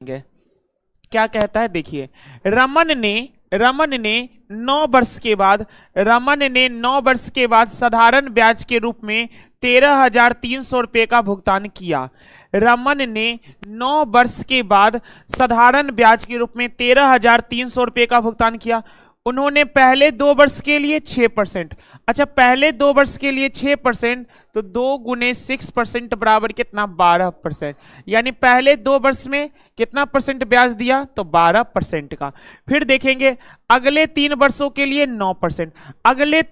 क्या कहता है देखिए, रमन ने 9 वर्ष के बाद रमन ने 9 वर्ष के बाद साधारण ब्याज के रूप में 13,300 रुपये का भुगतान किया। रमन ने 9 वर्ष के बाद साधारण ब्याज के रूप में 13,300 रुपये का भुगतान किया। उन्होंने पहले 2 वर्ष के लिए 6%। अच्छा, पहले 2 वर्ष के लिए 6%, तो 2 × 6% बराबर कितना? 12%। यानी पहले 2 वर्ष में कितना परसेंट ब्याज दिया? तो 12% का। फिर देखेंगे अगले 3 वर्षों के लिए 9%। अगले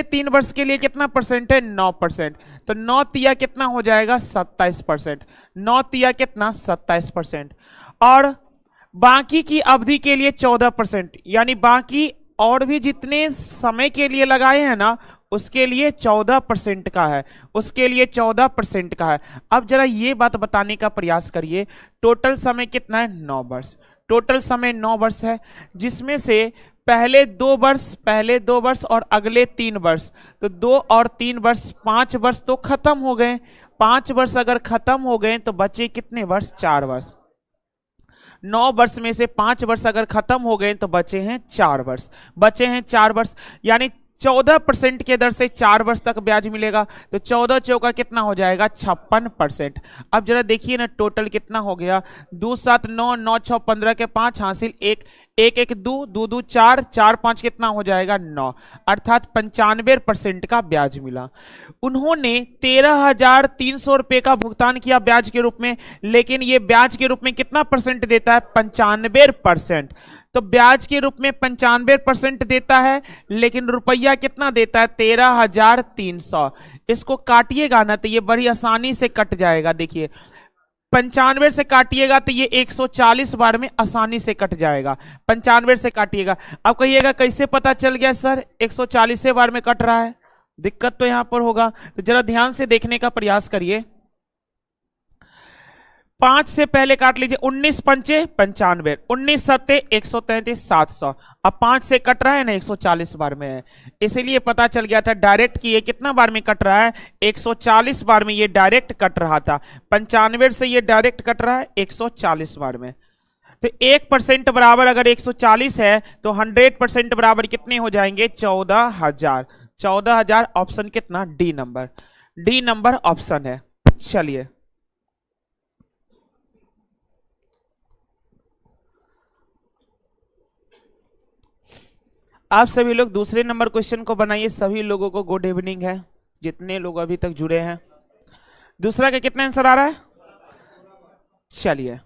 तीन वर्ष के लिए कितना परसेंट है? 9%। तो 9 तिया कितना हो जाएगा? 27%। 9 तिया कितना? 27%। और बाकी की अवधि के लिए 14%, यानी बाकी और भी जितने समय के लिए लगाए हैं ना, उसके लिए 14% का है, उसके लिए 14% का है। अब जरा ये बात बताने का प्रयास करिए, टोटल समय कितना है? 9 वर्ष। टोटल समय 9 वर्ष है, जिसमें से पहले 2 वर्ष और अगले 3 वर्ष, तो 2 और 3 वर्ष, 5 वर्ष तो खत्म हो गए। 5 वर्ष अगर खत्म हो गए तो बचे कितने वर्ष? 4 वर्ष। 9 वर्ष में से 5 वर्ष अगर खत्म हो गए तो बचे हैं 4 वर्ष। बचे हैं 4 वर्ष, यानी 14% के दर से 4 वर्ष तक ब्याज मिलेगा। तो 14 चौका कितना हो जाएगा? 56%। अब जरा देखिए ना, टोटल कितना हो गया? 2 7 9, 9 6 15 के 5 हासिल 1, 1 1 2, 2 2 4, 4 5 कितना हो जाएगा? 9, अर्थात 95% का ब्याज मिला। उन्होंने 13,300 रुपये का भुगतान किया ब्याज के रूप में, लेकिन ये ब्याज के रूप में कितना परसेंट देता है? 95%। तो ब्याज के रूप में 95% देता है, लेकिन रुपया कितना देता है? 13,300। इसको काटिएगा ना तो ये बड़ी आसानी से कट जाएगा। देखिए 95 से काटिएगा तो ये 140 बार में आसानी से कट जाएगा। 95 से काटिएगा। अब कहिएगा कैसे पता चल गया सर 140 बार में कट रहा है? दिक्कत तो यहां पर होगा, तो जरा ध्यान से देखने का प्रयास करिए। 5 से पहले काट लीजिए, 19 पंचे 95, 19 सत्ते 133, 700। अब 5 से कट रहा है ना, 140 बार में है, इसीलिए पता चल गया था डायरेक्ट कि ये कितना बार में कट रहा है? 140 बार में ये डायरेक्ट कट रहा था। 95 से ये डायरेक्ट कट रहा है 140 बार में। तो 1% बराबर अगर 140 है तो 100% बराबर कितने हो जाएंगे? 14,000। 14,000 ऑप्शन कितना? D number. D number option है। चलिए आप सभी लोग दूसरे नंबर क्वेश्चन को बनाइए। सभी लोगों को गुड इवनिंग है, जितने लोग अभी तक जुड़े हैं। दूसरा का कितना आंसर आ रहा है? चलिए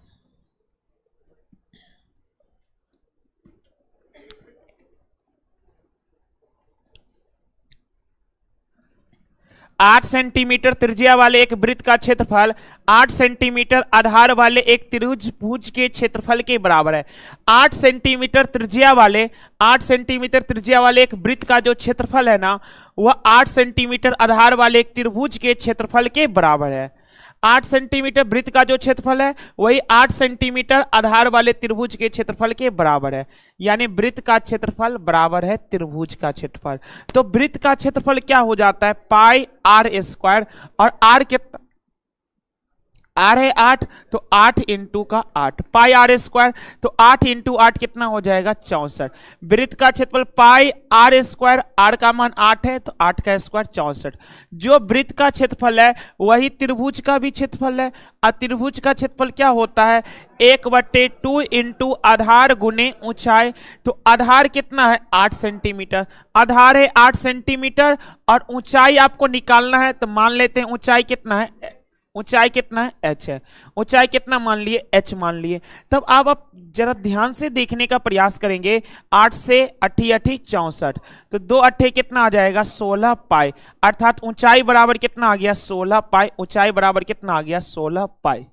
8 सेंटीमीटर त्रिज्या वाले एक वृत्त का क्षेत्रफल 8 सेंटीमीटर आधार वाले एक त्रिभुज के क्षेत्रफल के बराबर है। 8 सेंटीमीटर त्रिज्या वाले 8 सेंटीमीटर त्रिज्या वाले एक वृत्त का जो क्षेत्रफल है ना, वह 8 सेंटीमीटर आधार वाले एक त्रिभुज के क्षेत्रफल के बराबर है। 8 सेंटीमीटर वृत्त का जो क्षेत्रफल है वही 8 सेंटीमीटर आधार वाले त्रिभुज के क्षेत्रफल के बराबर है। यानी वृत्त का क्षेत्रफल बराबर है त्रिभुज का क्षेत्रफल। तो वृत्त का क्षेत्रफल क्या हो जाता है? पाई आर स्क्वायर, और आर कितना? आर है 8, तो 8 इंटू का 8, पाई आर स्क्वायर, तो 8 इंटू 8 कितना हो जाएगा? 64। वृत्त का क्षेत्रफल पाई आर स्क्वायर, आर का मान 8 है तो 8 का स्क्वायर 64। जो वृत्त का क्षेत्रफल है वही त्रिभुज का भी क्षेत्रफल है। और त्रिभुज का क्षेत्रफल क्या होता है? 1/2 इंटू आधार गुने ऊंचाई। तो आधार कितना है? 8 सेंटीमीटर। आधार है 8 सेंटीमीटर और ऊंचाई आपको निकालना है, तो मान लेते हैं ऊंचाई कितना है? ऊंचाई कितना है? h है। ऊंचाई कितना मान लिए? h मान लिए। तब आप जरा ध्यान से देखने का प्रयास करेंगे। 8 से 8 8 64, तो 2 अट्ठे कितना आ जाएगा? 16 पाई, अर्थात ऊंचाई बराबर कितना आ गया? 16 पाई। ऊंचाई बराबर कितना आ गया? 16 पाई।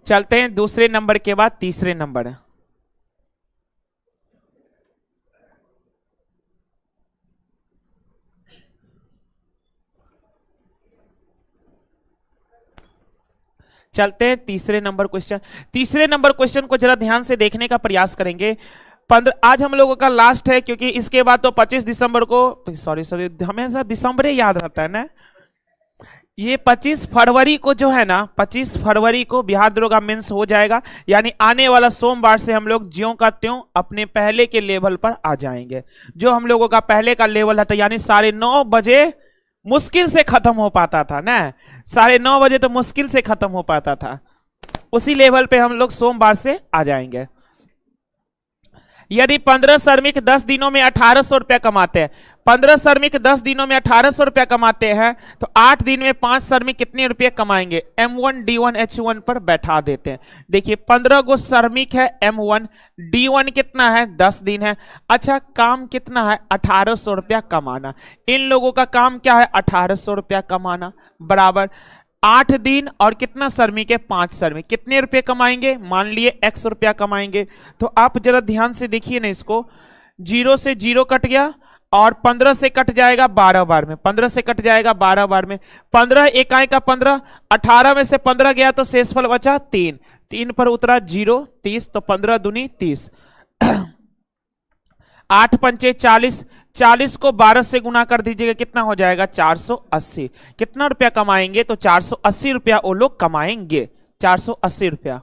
चलते हैं दूसरे नंबर के बाद तीसरे नंबर। चलते हैं तीसरे नंबर क्वेश्चन। तीसरे नंबर क्वेश्चन को जरा ध्यान से देखने का प्रयास करेंगे। 15 आज हम लोगों का लास्ट है, क्योंकि इसके बाद तो 25 दिसंबर को, सॉरी हमेशा दिसंबर ही याद रहता है ना। ये 25 फरवरी को जो है ना, 25 फरवरी को बिहार दरोगा मेंस हो जाएगा, यानी आने वाला सोमवार से हम लोग ज्यों का त्यों अपने पहले के लेवल पर आ जाएंगे। जो हम लोगों का पहले का लेवल था, यानी 9:30 बजे मुश्किल से खत्म हो पाता था ना, 9:30 बजे तो मुश्किल से खत्म हो पाता था, उसी लेवल पे हम लोग सोमवार से आ जाएंगे। यदि 15 श्रमिक 10 दिनों में 1800 रुपया कमाते हैं, 15 श्रमिक 10 दिनों में 1800 रुपया कमाते हैं, तो 8 दिन में 5 श्रमिक कितने रुपए कमाएंगे? M1 D1 H1 पर बैठा देते हैं। देखिए 15 गो श्रमिक है M1, D1 कितना है? 10 दिन है। अच्छा, काम कितना है? 1800 रुपया कमाना। इन लोगों का काम क्या है? 1800 रुपया कमाना, बराबर 8 दिन और कितना श्रमिक है? 5 श्रमिक, कितने रुपए कमाएंगे? मान लिए X रुपया कमाएंगे। तो आप जरा ध्यान से देखिए ना, इसको 0 से 0 कट गया और 15 से कट जाएगा 12 बार में, 15 से कट जाएगा 12 बार में, 15 इकाई का 15, 18 में से 15 गया तो शेषफल बचा 3, 3 पर उतरा 0, 30, तो 15 दूनी 30, 8 पंचे 40, 40 को 12 से गुना कर दीजिएगा, कितना हो जाएगा? 480। कितना रुपया कमाएंगे? तो 480 रुपया वो लोग कमाएंगे, 480 रुपया।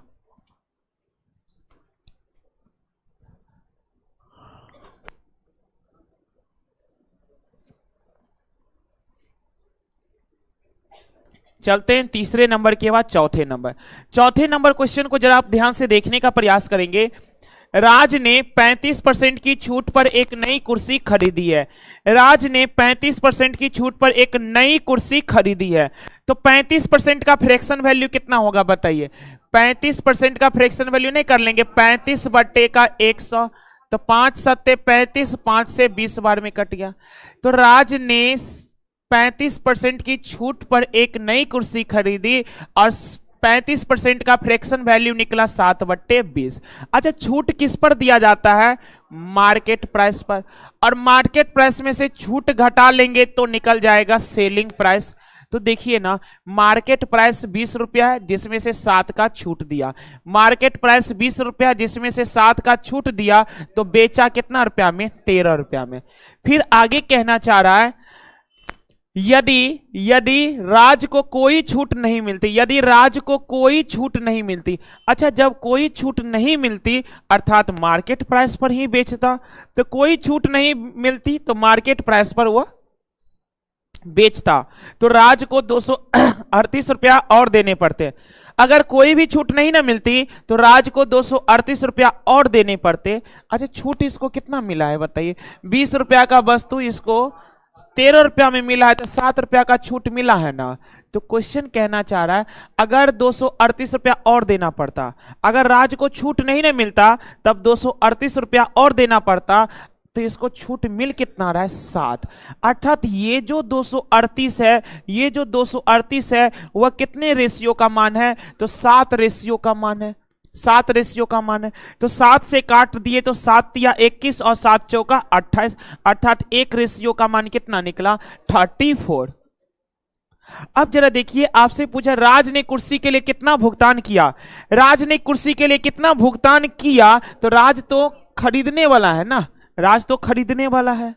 चलते हैं तीसरे नंबर के बाद चौथे नंबर। चौथे नंबर क्वेश्चन को जरा आप ध्यान से देखने का प्रयास करेंगे। राज ने 35% की छूट पर एक नई कुर्सी खरीदी है। राज ने 35% की छूट पर एक नई कुर्सी खरीदी है, तो 35% का फ्रैक्शन वैल्यू कितना होगा बताइए? 35% का फ्रैक्शन वैल्यू नहीं कर लेंगे? 35 बटे का 100, तो 5 सत्ते 35, 5 से 20 बार में कट गया। तो राज ने 35% की छूट पर एक नई कुर्सी खरीदी और 35% का फ्रैक्शन वैल्यू निकला 7/20। अच्छा, छूट किस पर दिया जाता है? मार्केट प्राइस पर, और मार्केट प्राइस में से छूट घटा लेंगे तो निकल जाएगा सेलिंग प्राइस। तो देखिए ना, मार्केट प्राइस 20 रुपया है, जिसमें से 7 का छूट दिया। मार्केट प्राइस 20 रुपया, जिसमें से 7 का छूट दिया, तो बेचा कितना रुपया में? 13 रुपया में। फिर आगे कहना चाह रहा है, यदि राज को कोई छूट नहीं मिलती, यदि राज को कोई छूट नहीं मिलती। अच्छा, जब कोई छूट नहीं मिलती अर्थात मार्केट प्राइस पर ही बेचता, तो कोई छूट नहीं मिलती तो मार्केट प्राइस पर वो बेचता, तो राज को 238 रुपया और देने पड़ते। अगर कोई भी छूट नहीं ना मिलती तो राज को 238 रुपया और देने पड़ते। अच्छा, छूट इसको कितना मिला है बताइए? 20 रुपया का वस्तु इसको 13 रुपया में मिला है, तो 7 रुपया का छूट मिला है ना। तो क्वेश्चन कहना चाह रहा है, अगर 238 रुपया और देना पड़ता, अगर राज को छूट नहीं ना मिलता तब 238 रुपया और देना पड़ता, तो इसको छूट मिल कितना रहा है? 7। अर्थात ये जो 238 है, ये जो 238 है वह कितने रेशियो का मान है? तो 7 रेशियो का मान है, 7 रेशियो का मान है। तो 7 से काट दिए तो 7 तिया 21 और 7 चौका 28, अर्थात 1 रेशियो का मान कितना निकला? 34। अब जरा देखिए, आपसे पूछा राज ने कुर्सी के लिए कितना भुगतान किया। राज ने कुर्सी के लिए कितना भुगतान किया, तो राज तो खरीदने वाला है ना, राज तो खरीदने वाला है।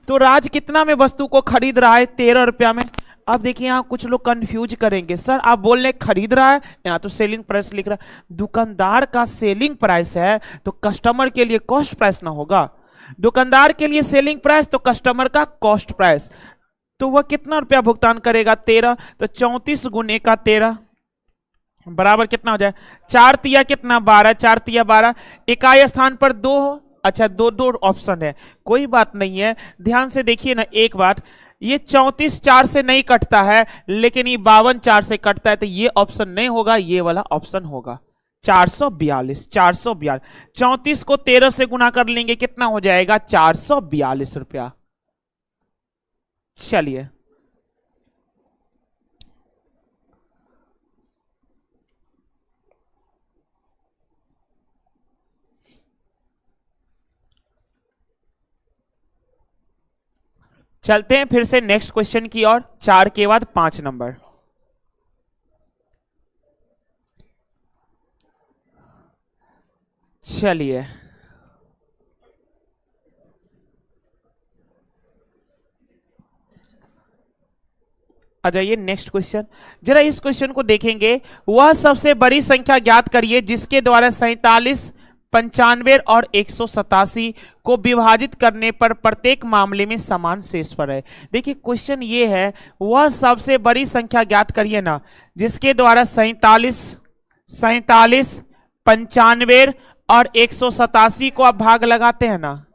तो राज कितना में वस्तु को खरीद रहा है? 13 रुपया में। अब देखिए, यहां कुछ लोग कंफ्यूज करेंगे, सर आप बोल रहे खरीद रहा है, यहां तो सेलिंग प्राइस लिख रहा है। दुकानदार का सेलिंग प्राइस है तो कस्टमर के लिए कॉस्ट प्राइस ना होगा? दुकानदार के लिए सेलिंग प्राइस तो कस्टमर का कॉस्ट प्राइस। तो वह कितना रुपया भुगतान करेगा? 13, तो 34 गुने का 13 बराबर कितना हो जाए? 4 तिया कितना? 12, 4 तिया 12, इकाई स्थान पर 2 हो। अच्छा, 2 ऑप्शन है, कोई बात नहीं है। ध्यान से देखिए ना एक बात, ये 34 4 से नहीं कटता है, लेकिन ये 52 4 से कटता है, तो ये ऑप्शन नहीं होगा, ये वाला ऑप्शन होगा। 442, 442, 34 को 13 से गुना कर लेंगे, कितना हो जाएगा? 442 रुपया। चलिए, चलते हैं फिर से नेक्स्ट क्वेश्चन की ओर, 4 के बाद 5 नंबर। चलिए आ जाइए नेक्स्ट क्वेश्चन। जरा इस क्वेश्चन को देखेंगे। वह सबसे बड़ी संख्या ज्ञात करिए जिसके द्वारा 47, 95 और 187 को विभाजित करने पर प्रत्येक मामले में समान शेषफल है। देखिए क्वेश्चन ये है, वह सबसे बड़ी संख्या ज्ञात करिए ना जिसके द्वारा 47, 95 और 187 को आप भाग लगाते हैं ना।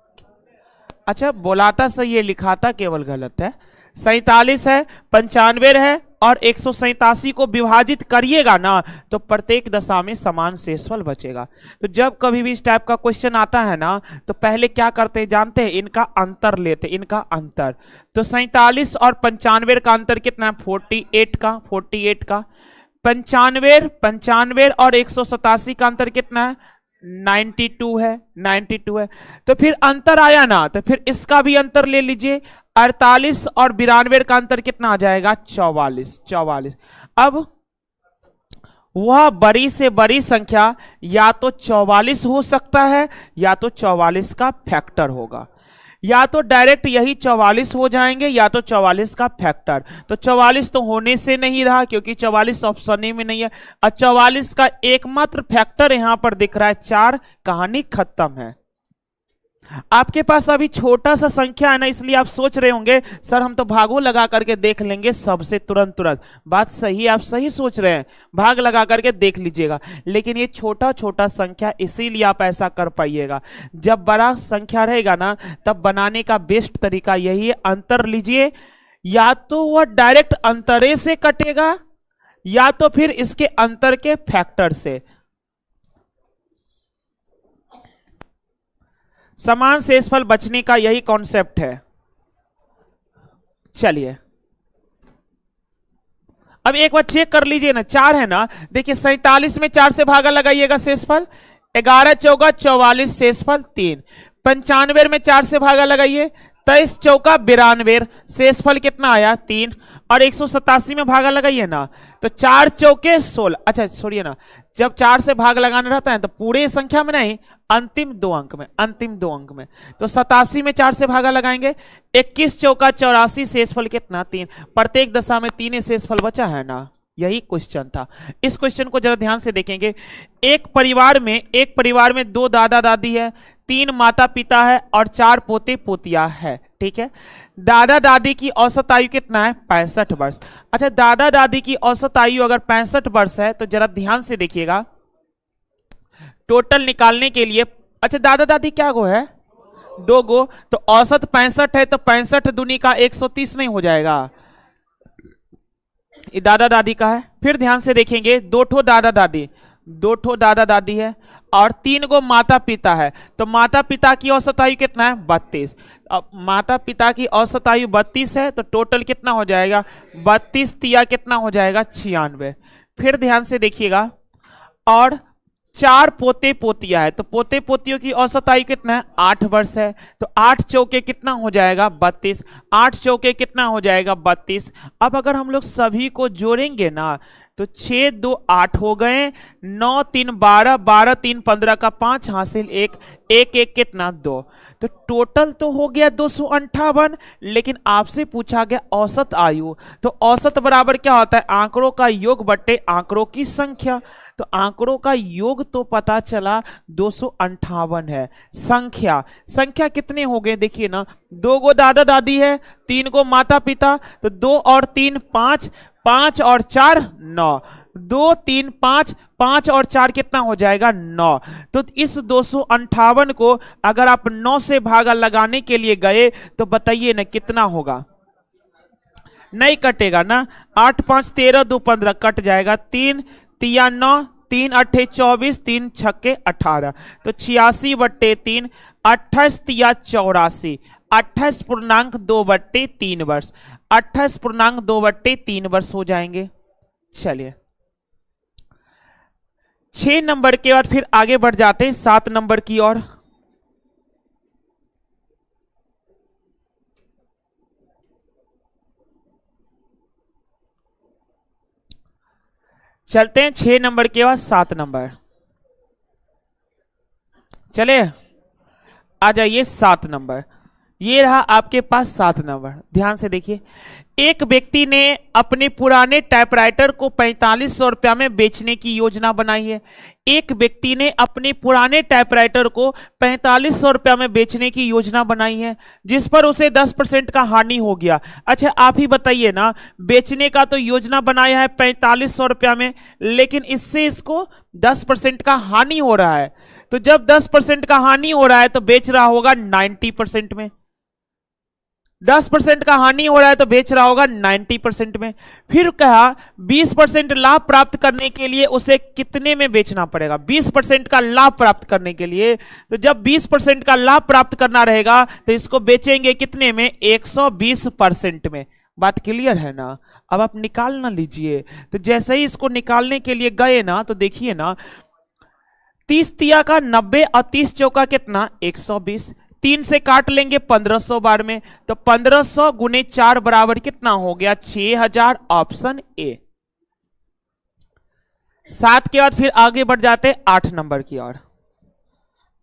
अच्छा बोलाता सही है, लिखाता केवल गलत है। 47 है, 95 है और 187 को विभाजित करिएगा ना तो प्रत्येक दशा में समान शेषफल बचेगा। तो जब कभी भी इस टाइप का क्वेश्चन आता है ना तो पहले क्या करते हैं जानते हैं, इनका अंतर लेते, इनका अंतर। तो 47 और 95 का अंतर कितना है, 48 का, 48 का। 95 और 187 का अंतर कितना है, 92 है, 92 है। तो फिर अंतर आया ना तो फिर इसका भी अंतर ले लीजिए। 48 और 92 का अंतर कितना आ जाएगा, 44, 44। अब वह बड़ी से बड़ी संख्या या तो 44 हो सकता है या तो 44 का फैक्टर होगा, या तो डायरेक्ट यही 44 हो जाएंगे या तो 44 का फैक्टर। तो 44 तो होने से नहीं रहा क्योंकि 44 ऑप्शन ए में नहीं है, और 44 का एकमात्र फैक्टर यहां पर दिख रहा है 4। कहानी खत्म है। आपके पास अभी छोटा सा संख्या है ना, इसलिए आप सोच रहे होंगे सर हम तो भागों लगा करके देख लेंगे सबसे तुरंत तुरंत। बात सही है, आप सही सोच रहे हैं, भाग लगा करके देख लीजिएगा। लेकिन ये छोटा छोटा संख्या इसीलिए आप ऐसा कर पाइएगा। जब बड़ा संख्या रहेगा ना तब बनाने का बेस्ट तरीका यही है, अंतर लीजिए। या तो वह डायरेक्ट अंतरे से कटेगा या तो फिर इसके अंतर के फैक्टर से। समान शेषफल बचने का यही कॉन्सेप्ट है। चलिए अब एक बार चेक कर लीजिए ना, 4 है ना। देखिए 47 में 4 से भागा लगाइएगा शेषफल 11 चौका 44, शेषफल 3। 95 में 4 से भागा लगाइए 23 चौका 92, शेषफल कितना आया 3। और 187 में भागा लगाइए ना तो 4 चौके 16। अच्छा छोड़िए ना, जब 4 से भाग लगाना रहता है तो पूरे संख्या में नहीं, अंतिम 2 अंक में, अंतिम 2 अंक में। तो 87 में 4 से भागा लगाएंगे 21 चौका 84, शेषफल कितना 3। प्रत्येक दशा में 3 शेषफल बचा है ना, यही क्वेश्चन था। इस क्वेश्चन को जरा ध्यान से देखेंगे। एक परिवार में 2 दादा दादी है, 3 माता पिता है और 4 पोते पोतियां है, ठीक है। दादा दादी की औसत आयु कितना है, 65 वर्ष। अच्छा दादा दादी की औसत आयु अगर 65 वर्ष है तो जरा ध्यान से देखिएगा, टोटल निकालने के लिए। अच्छा दादा दादी क्या गो है, 2 गो, तो औसत 65 है तो 65 दूनी का 130 नहीं हो जाएगा, ये दादा दादी का है। फिर ध्यान से देखेंगे, 2 ठो दादा दादी है और 3 गो माता पिता है। तो माता पिता की औसत आयु कितना है, 32। अब माता पिता की औसत आयु 32 है तो टोटल कितना हो जाएगा, 32 तिया कितना हो जाएगा, 96। फिर ध्यान से देखिएगा, और 4 पोते पोतियां है तो पोते पोतियों की औसत आयु कितना है, 8 वर्ष है। तो 8 चौके कितना हो जाएगा, 32। 8 चौके कितना हो जाएगा, 32। अब अगर हम लोग सभी को जोड़ेंगे ना तो 6 2 8 हो गए, 9 3 12, 12 3 15 का 5 हासिल 1, 1 1 कितना 2। तो टोटल तो हो गया 258, लेकिन आपसे पूछा गया औसत आयु। तो औसत बराबर क्या होता है, आंकड़ों का योग बटे आंकड़ों की संख्या। तो आंकड़ों का योग तो पता चला 258 है। संख्या कितने हो गए देखिए ना, 2 गो दादा दादी है, 3 गो माता पिता, तो 2 और 3 5, 5 और 4 9, 2 3 5, 5 और 4 कितना हो जाएगा, 9। तो इस 258 को अगर आप 9 से भागा लगाने के लिए गए तो बताइए ना कितना होगा, नहीं कटेगा ना। 8 5 13, 2 15 कट जाएगा, 3 तिया 9, 3 8 24, 3 छक्के 18, तो 86 बट्टे 3, 28 तिया 84, 28.2/3 वर्ष, 28.2/3 वर्ष हो जाएंगे। चलिए 6 नंबर के बाद फिर आगे बढ़ जाते हैं 7 नंबर की ओर। चलते हैं 6 नंबर के बाद 7 नंबर। चले आ जाइए 7 नंबर। ये रहा आपके पास 7 नंबर। ध्यान से देखिए, एक व्यक्ति ने अपने पुराने टाइपराइटर को 4500 रुपया में बेचने की योजना बनाई है। एक व्यक्ति ने अपने पुराने टाइपराइटर को 4500 रुपया में बेचने की योजना बनाई है, जिस पर उसे 10% का हानि हो गया। अच्छा आप ही बताइए ना, बेचने का तो योजना बनाया है 4500 रुपया में, लेकिन इससे इसको 10% का हानि हो रहा है। तो जब 10% का हानि हो रहा है तो बेच रहा होगा 90% में। 10% का हानि हो रहा है तो बेच रहा होगा 90% में। फिर कहा 20% लाभ प्राप्त करने के लिए उसे कितने में बेचना पड़ेगा? 20% का लाभ प्राप्त करने के लिए, तो जब 20% का लाभ प्राप्त करना रहेगा तो इसको बेचेंगे कितने में? 120% में। बात क्लियर है ना? अब आप निकाल ना लीजिए। तो जैसे ही इसको निकालने के लिए गए ना, तो देखिए ना, 30 तिया का 90 और 30 चौका कितना? 120। 3 से काट लेंगे 1500 बार में, तो 1500 गुने 4 बराबर कितना हो गया? 6000। Option A. 7 के बाद फिर आगे बढ़ जाते 8 नंबर की ओर।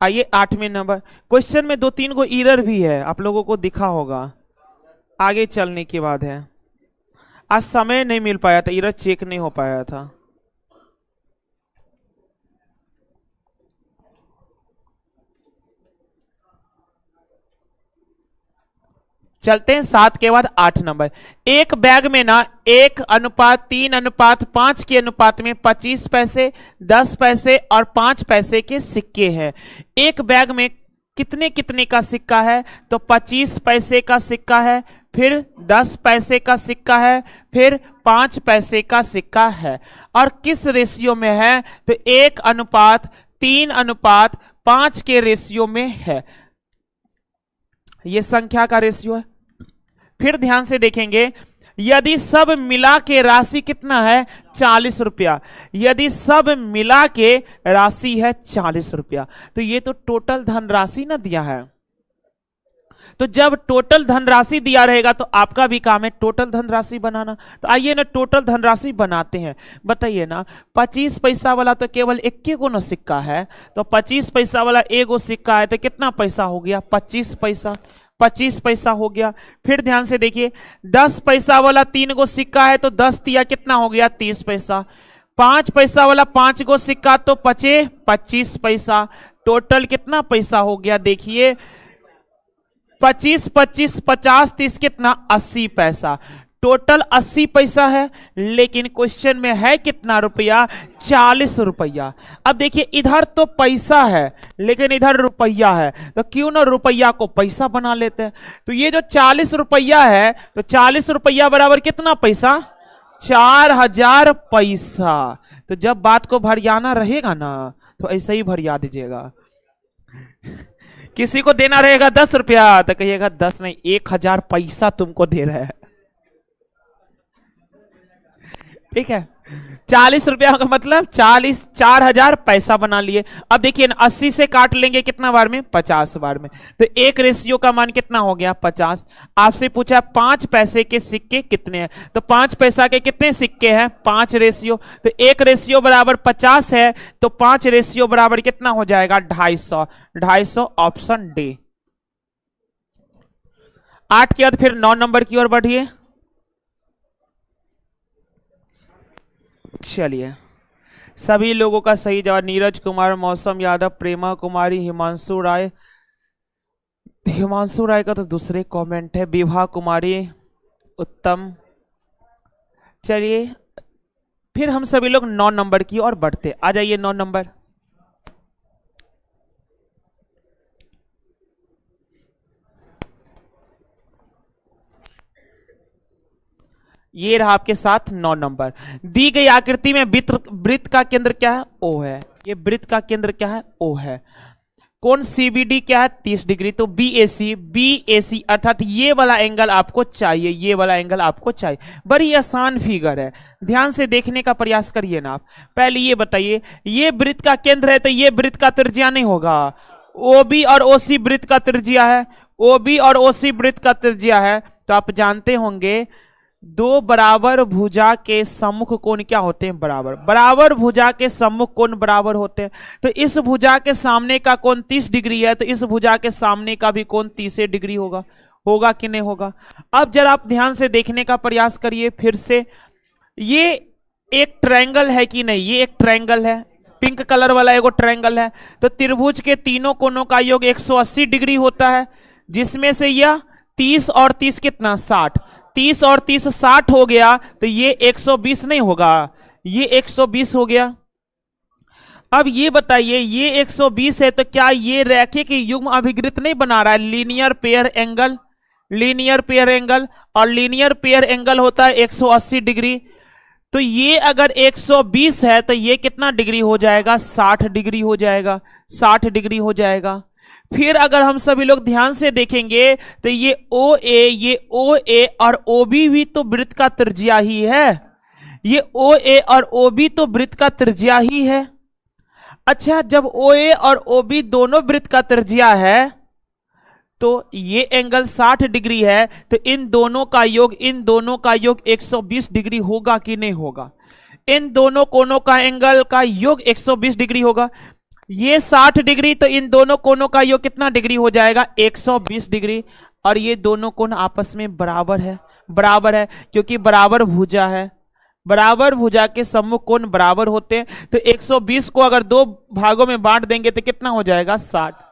आइए 8वें नंबर। क्वेश्चन में 2-3 को एरर भी है, आप लोगों को दिखा होगा, आगे चलने के बाद है। आज समय नहीं मिल पाया था, एरर चेक नहीं हो पाया था। चलते हैं 7 के बाद 8 नंबर। एक बैग में ना 1:3:5 के अनुपात में 25 पैसे, 10 पैसे और 5 पैसे के सिक्के हैं। एक बैग में कितने कितने का सिक्का है? तो 25 पैसे का सिक्का है, फिर 10 पैसे का सिक्का है, फिर 5 पैसे का सिक्का है। और किस रेशियो में है? तो 1:3:5 के रेशियो में है। यह संख्या का रेशियो है। फिर ध्यान से देखेंगे, यदि सब मिला के राशि कितना है? 40 रुपया। यदि सब मिला के राशि है 40 रुपया, तो ये तो टोटल धनराशि ना दिया है। तो जब टोटल धनराशि दिया रहेगा तो आपका भी काम है टोटल धनराशि बनाना। तो आइए ना टोटल धनराशि बनाते हैं। बताइए ना, 25 पैसा वाला तो केवल एक को ना सिक्का है, तो 25 पैसा वाला एगो सिक्का है तो कितना पैसा हो गया? 25 पैसा। 25 पैसा हो गया। फिर ध्यान से देखिए, 10 पैसा वाला 3 गो सिक्का है तो 10 तिया कितना हो गया? 30 पैसा। 5 पैसा वाला 5 गो सिक्का तो 25 पैसा। टोटल कितना पैसा हो गया? देखिए 25, 25, 50, 30 कितना? 80 पैसा। टोटल 80 पैसा है, लेकिन क्वेश्चन में है कितना रुपया? 40 रुपया। अब देखिए इधर तो पैसा है लेकिन इधर रुपया है, तो क्यों ना रुपया को पैसा बना लेते हैं। तो ये जो 40 रुपया है, तो 40 रुपया बराबर कितना पैसा? 4000 पैसा। तो जब बात को भरियाना रहेगा ना, तो ऐसे ही भरिया दीजिएगा। किसी को देना रहेगा 10 रुपया तो कहिएगा 10 नहीं 1000 पैसा तुमको दे रहा है। ठीक है, 40 रुपया का मतलब 4000 पैसा बना लिए। अब देखिए ना, 80 से काट लेंगे कितना बार में? 50 बार में। तो एक रेशियो का मान कितना हो गया? 50। आपसे पूछा 5 पैसे के सिक्के कितने हैं, तो 5 पैसा के कितने सिक्के हैं? 5 रेशियो। तो एक रेशियो बराबर 50 है, तो 5 रेशियो बराबर कितना हो जाएगा? 250। 250 ऑप्शन डी। 8 के बाद फिर 9 नंबर की ओर बढ़िए। चलिए, सभी लोगों का सही जवाब नीरज कुमार, मौसम यादव, प्रेमा कुमारी, हिमांशु राय। हिमांशु राय का तो दूसरे कमेंट है। विभा कुमारी, उत्तम। चलिए फिर हम सभी लोग 9 नंबर की ओर बढ़ते। आ जाइए 9 नंबर। ये रहा आपके साथ 9 नंबर। दी गई आकृति में वृत्त का केंद्र क्या है? ओ है। ये वृत्त का केंद्र क्या है? ओ है। कोण सीबीडी क्या है? 30 डिग्री। तो बीएसी अर्थात ये वाला एंगल आपको चाहिए, ये वाला एंगल आपको चाहिए। बड़ी आसान फिगर है, ध्यान से देखने का प्रयास करिए ना आप। पहले ये बताइए, ये वृत्त का केंद्र है तो ये वृत्त का त्रिज्या नहीं होगा? ओबी और ओसी वृत्त का त्रिज्या है, ओबी और ओसी वृत्त का त्रिज्या है। तो आप जानते होंगे दो बराबर भुजा के सम्मुख कोण क्या होते हैं? बराबर। बराबर भुजा के सम्मुख कोण बराबर होते हैं। तो इस भुजा के सामने का कोण 30 डिग्री है, तो इस भुजा के सामने का भी कोण 30 डिग्री होगा। होगा कि नहीं होगा? अब जरा आप ध्यान से देखने का प्रयास करिए फिर से। ये एक ट्रायंगल है कि नहीं? ये एक ट्रायंगल है, पिंक कलर वाला एगो ट्रायंगल है। तो त्रिभुज के तीनों कोणों का योग 180 डिग्री होता है, जिसमें से यह 30 और 30 कितना? 60। 30 और 30 60 हो गया, तो ये 120 नहीं होगा, ये 120 हो गया। अब ये बताइए, ये 120 है तो क्या ये रैखिक युग्म अभिवृत्त नहीं बना रहा है? Linear pair angle, linear pair angle, और लीनियर पेयर एंगल होता है 180 डिग्री। तो ये अगर 120 है तो ये कितना डिग्री हो जाएगा? 60 डिग्री हो जाएगा, 60 डिग्री हो जाएगा। फिर अगर हम सभी लोग ध्यान से देखेंगे तो ये ओ ए और ओ बी भी तो वृत्त का त्रिज्या ही है। ये ओ ए और ओ बी तो वृत्त का त्रिज्या ही है। अच्छा, जब ओ ए और ओ बी दोनों वृत्त का त्रिज्या है तो ये एंगल 60 डिग्री है, तो इन दोनों का योग 120 डिग्री होगा कि नहीं होगा? इन दोनों कोणों का एंगल का योग 120 डिग्री होगा। ये 60 डिग्री, तो इन दोनों कोणों का योग कितना डिग्री हो जाएगा? 120 डिग्री। और ये दोनों कोण आपस में बराबर है, बराबर है, क्योंकि बराबर भुजा है। बराबर भुजा के सम्मुख कोण बराबर होते हैं। तो 120 को अगर दो भागों में बांट देंगे तो कितना हो जाएगा? 60।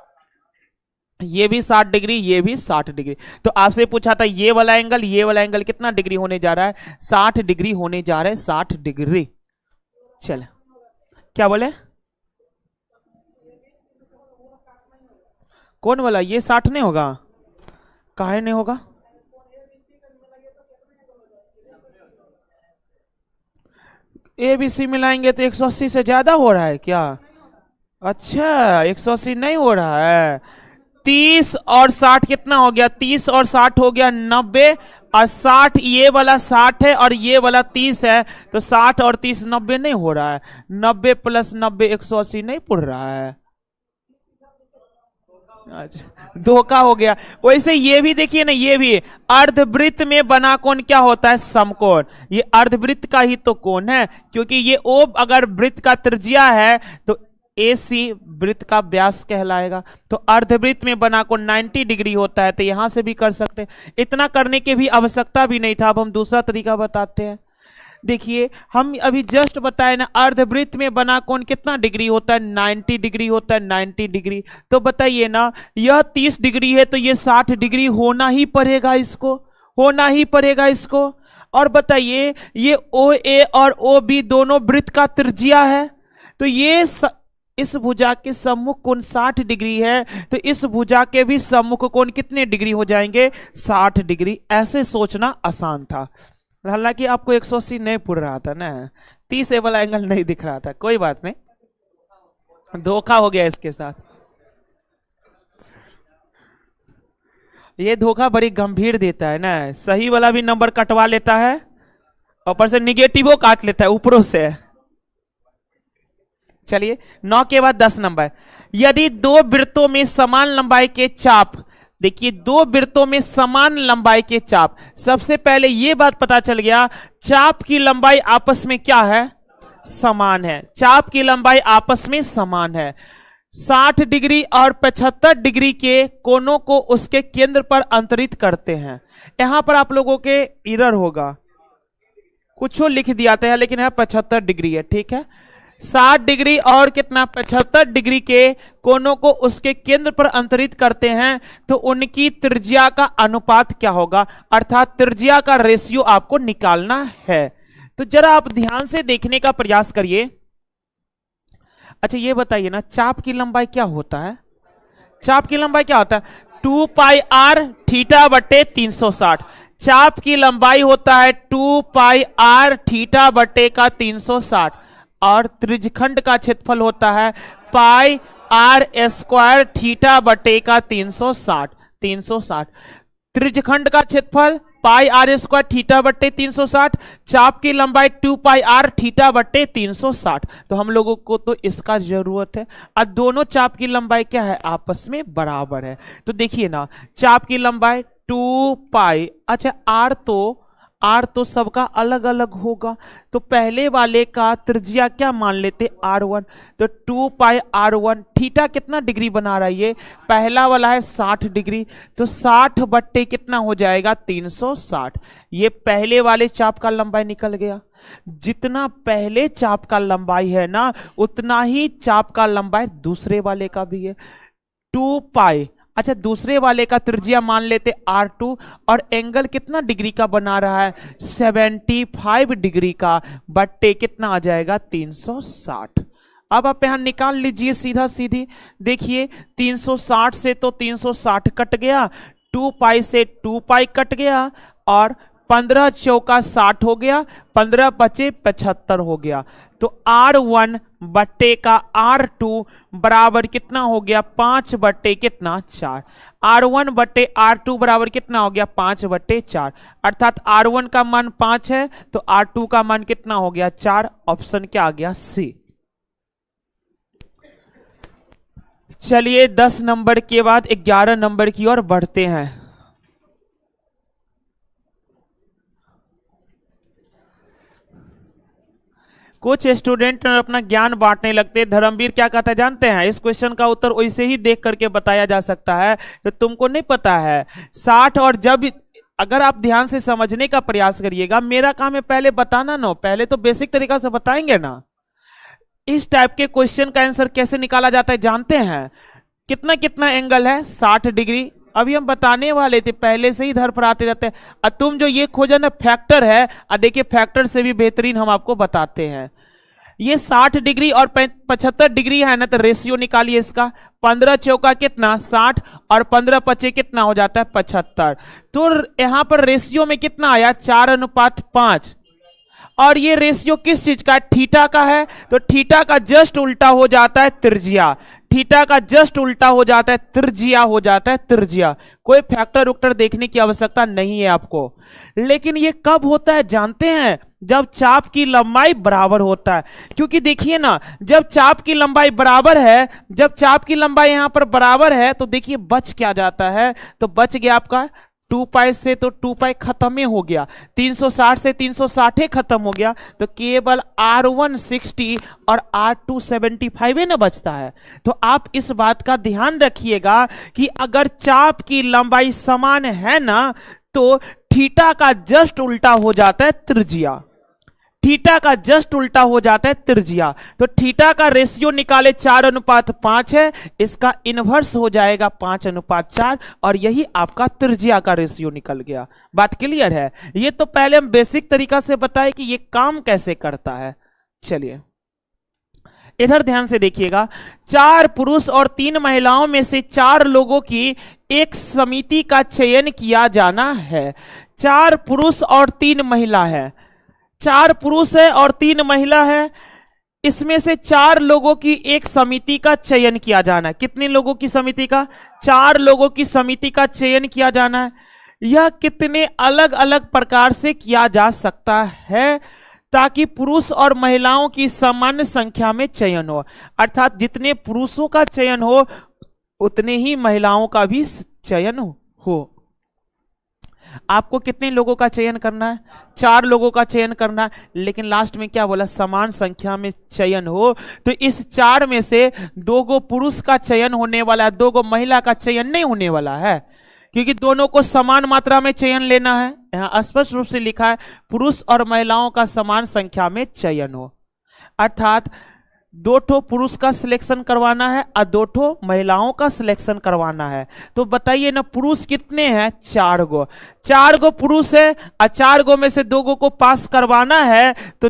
ये भी 60 डिग्री, ये भी 60 डिग्री। तो आपसे पूछा था ये वाला एंगल कितना डिग्री होने जा रहा है? 60 डिग्री होने जा रहा है, 60 डिग्री। चल, क्या बोले? कौन वाला? ये 60 नहीं होगा? काहे नहीं होगा? ए बी सी मिलाएंगे तो 180 से ज्यादा हो रहा है क्या? अच्छा, 180 नहीं हो रहा है। 30 और 60 कितना हो गया? 30 और 60 हो गया 90, और 60 ये वाला 60 है और ये वाला 30 है, तो 60 और 30 90 नहीं हो रहा है। 90 प्लस 90 180 नहीं पड़ रहा है। धोखा हो गया। वैसे ये भी देखिए ना, ये भी अर्धवृत्त में बना कोण क्या होता है? समकोण। ये अर्धवृत्त का ही तो कोण है, क्योंकि ये ओ अगर वृत्त का त्रिज्या है तो AC वृत्त का व्यास कहलाएगा। तो अर्धवृत्त में बना कोण 90 डिग्री होता है, तो यहां से भी कर सकते हैं। इतना करने की भी आवश्यकता भी नहीं था। अब हम दूसरा तरीका बताते हैं। देखिए, हम अभी जस्ट बताए ना, अर्धवृत्त में बना कोण कितना डिग्री होता है? 90 डिग्री होता है, 90 डिग्री। तो बताइए ना, यह 30 डिग्री है तो ये 60 डिग्री होना ही पड़ेगा, इसको होना ही पड़ेगा इसको। और बताइए, ये OA और OB दोनों वृत्त का त्रिज्या है, तो ये इस भुजा के सम्मुख कोण 60 डिग्री है, तो इस भुजा के भी सम्मुख कोण कितने डिग्री हो जाएंगे? 60 डिग्री। ऐसे सोचना आसान था, हालांकि आपको 180 नहीं पुर रहा था ना, 30 वाला एंगल नहीं दिख रहा था। कोई बात नहीं, धोखा हो गया इसके साथ। ये धोखा बड़ी गंभीर देता है ना, सही वाला भी नंबर कटवा लेता है, ऊपर से निगेटिवो काट लेता है ऊपरों से। चलिए, 9 के बाद 10 नंबर। यदि दो वृत्तों में समान लंबाई के चाप, देखिए दो वृत्तों में समान लंबाई के चाप, सबसे पहले यह बात पता चल गया, चाप की लंबाई आपस में क्या है? समान है। चाप की लंबाई आपस में समान है। 60 डिग्री और 75 डिग्री के कोणों को उसके केंद्र पर अंतरित करते हैं। यहां पर आप लोगों के इधर होगा, कुछ लिख दिया था, लेकिन यहां 75 डिग्री है, ठीक है। 60 डिग्री और कितना? 75 डिग्री के कोणों को उसके केंद्र पर अंतरित करते हैं, तो उनकी त्रिज्या का अनुपात क्या होगा? अर्थात त्रिज्या का रेशियो आपको निकालना है। तो जरा आप ध्यान से देखने का प्रयास करिए। अच्छा, ये बताइए ना, चाप की लंबाई क्या होता है? चाप की लंबाई क्या होता है? 2 पाई r थीटा बटे 360। चाप की लंबाई होता है 2 पाई r थीटा बटे का 360, और त्रिज्यखंड का क्षेत्रफल होता है पाई r स्क्वायर थीटा बटे का 360। 360 त्रिज्यखंड का क्षेत्रफल पाई r स्क्वायर थीटा बटे 360, चाप की लंबाई 2 पाई r थीटा बटे 360। तो हम लोगों को तो इसका जरूरत है। और दोनों चाप की लंबाई क्या है? आपस में बराबर है। तो देखिए ना, चाप की लंबाई 2 पाई, अच्छा r तो आर तो सबका अलग अलग होगा, तो पहले वाले का त्रिज्या क्या मान लेते, R1, तो 2 पाई R1। थीटा कितना डिग्री बना रहा है ये, पहला वाला है 60 डिग्री, तो 60 बट्टे कितना हो जाएगा 360। ये पहले वाले चाप का लंबाई निकल गया। जितना पहले चाप का लंबाई है ना, उतना ही चाप का लंबाई दूसरे वाले का भी है, 2 पाई। अच्छा, दूसरे वाले का त्रिज्या मान लेते R2, और एंगल कितना डिग्री का बना रहा है, 75 डिग्री का, बट्टे कितना आ जाएगा 360। अब आप यहां निकाल लीजिए सीधा सीधी, देखिए 360 से तो 360 कट गया, 2 पाई से 2 पाई कट गया, और 15 चौका 60 हो गया, 15 बचे 75 हो गया। तो R1 बट्टे का R2 बराबर कितना हो गया, 5 बट्टे कितना 4। R1 बट्टे R2 बराबर कितना हो गया, 5 बट्टे 4, अर्थात R1 का मान 5 है तो R2 का मान कितना हो गया 4। ऑप्शन क्या आ गया, सी। चलिए 10 नंबर के बाद 11 नंबर की ओर बढ़ते हैं। कुछ स्टूडेंट अपना ज्ञान बांटने लगते हैं। धर्मवीर क्या कहता है जानते हैं, इस क्वेश्चन का उत्तर वैसे ही देख करके बताया जा सकता है कि तुमको नहीं पता है 60, और जब अगर आप ध्यान से समझने का प्रयास करिएगा, मेरा काम है पहले बताना ना, पहले तो बेसिक तरीका से बताएंगे ना। इस टाइप के क्वेश्चन का आंसर कैसे निकाला जाता है जानते हैं, कितना कितना एंगल है, 60 डिग्री। अभी हम बताने वाले थे, पहले से ही इधर पर आते जाते हैं। तुम जो ये खोजा ना फैक्टर है, देखिए फैक्टर से भी बेहतरीन हम आपको बताते हैं। ये 60 डिग्री और 75 डिग्री है ना, तो रेशियो निकालिए इसका, 15 चौका कितना 60, और 15 पचे कितना हो जाता है 75। तो यहां पर रेशियो में कितना आया, 4:5। और ये रेशियो किस चीज का, थीटा का है, तो थीटा का जस्ट उल्टा हो जाता है त्रिज्या, थीटा का जस्ट उल्टा हो जाता है त्रिज्या, हो जाता है त्रिज्या। कोई फैक्टर उक्टर देखने की आवश्यकता नहीं है आपको। लेकिन ये कब होता है जानते हैं, जब चाप की लंबाई बराबर होता है। क्योंकि देखिए ना, जब चाप की लंबाई बराबर है, जब चाप की लंबाई यहां पर बराबर है, तो देखिए बच क्या जाता है, तो बच गया आपका 2 पाई से तो 2 पाई खत्म ही हो गया, 360 से 360 खत्म हो गया, तो केवल R1 60 और R2 75 ना बचता है। तो आप इस बात का ध्यान रखिएगा कि अगर चाप की लंबाई समान है ना, तो थीटा का जस्ट उल्टा हो जाता है त्रिज्या, थीटा का जस्ट उल्टा हो जाता है त्रिज्या। तो थीटा का रेशियो निकाले 4:5 है, इसका इनवर्स हो जाएगा 5:4, और यही आपका त्रिज्या का रेशियो निकल गया। बात क्लियर है। ये तो पहले हम बेसिक तरीका से बताए कि ये काम कैसे करता है। चलिए इधर ध्यान से देखिएगा, 4 पुरुष और 3 महिलाओं में से 4 लोगों की एक समिति का चयन किया जाना है। 4 पुरुष और 3 महिला है, 4 पुरुष है और 3 महिला है, इसमें से 4 लोगों की एक समिति का चयन किया जाना है। कितने लोगों की समिति का, 4 लोगों की समिति का चयन किया जाना है। यह कितने अलग अलग प्रकार से किया जा सकता है, ताकि पुरुष और महिलाओं की समान संख्या में चयन हो, अर्थात जितने पुरुषों का चयन हो उतने ही महिलाओं का भी चयन हो। आपको कितने लोगों का चयन करना है, 4 लोगों का चयन करना है, लेकिन लास्ट में क्या बोला, समान संख्या में चयन हो। तो इस 4 में से 2 गो पुरुष का चयन होने वाला है, 2 गो महिला का चयन नहीं होने वाला है, क्योंकि दोनों को समान मात्रा में चयन लेना है। यहां स्पष्ट रूप से लिखा है पुरुष और महिलाओं का समान संख्या में चयन हो, अर्थात 2 ठो पुरुष का सिलेक्शन करवाना है और 2 ठो महिलाओं का सिलेक्शन करवाना है। तो बताइए ना, पुरुष कितने हैं, 4 गो, 4 गो पुरुष है और 4 गो में से 2 गो को पास करवाना है, तो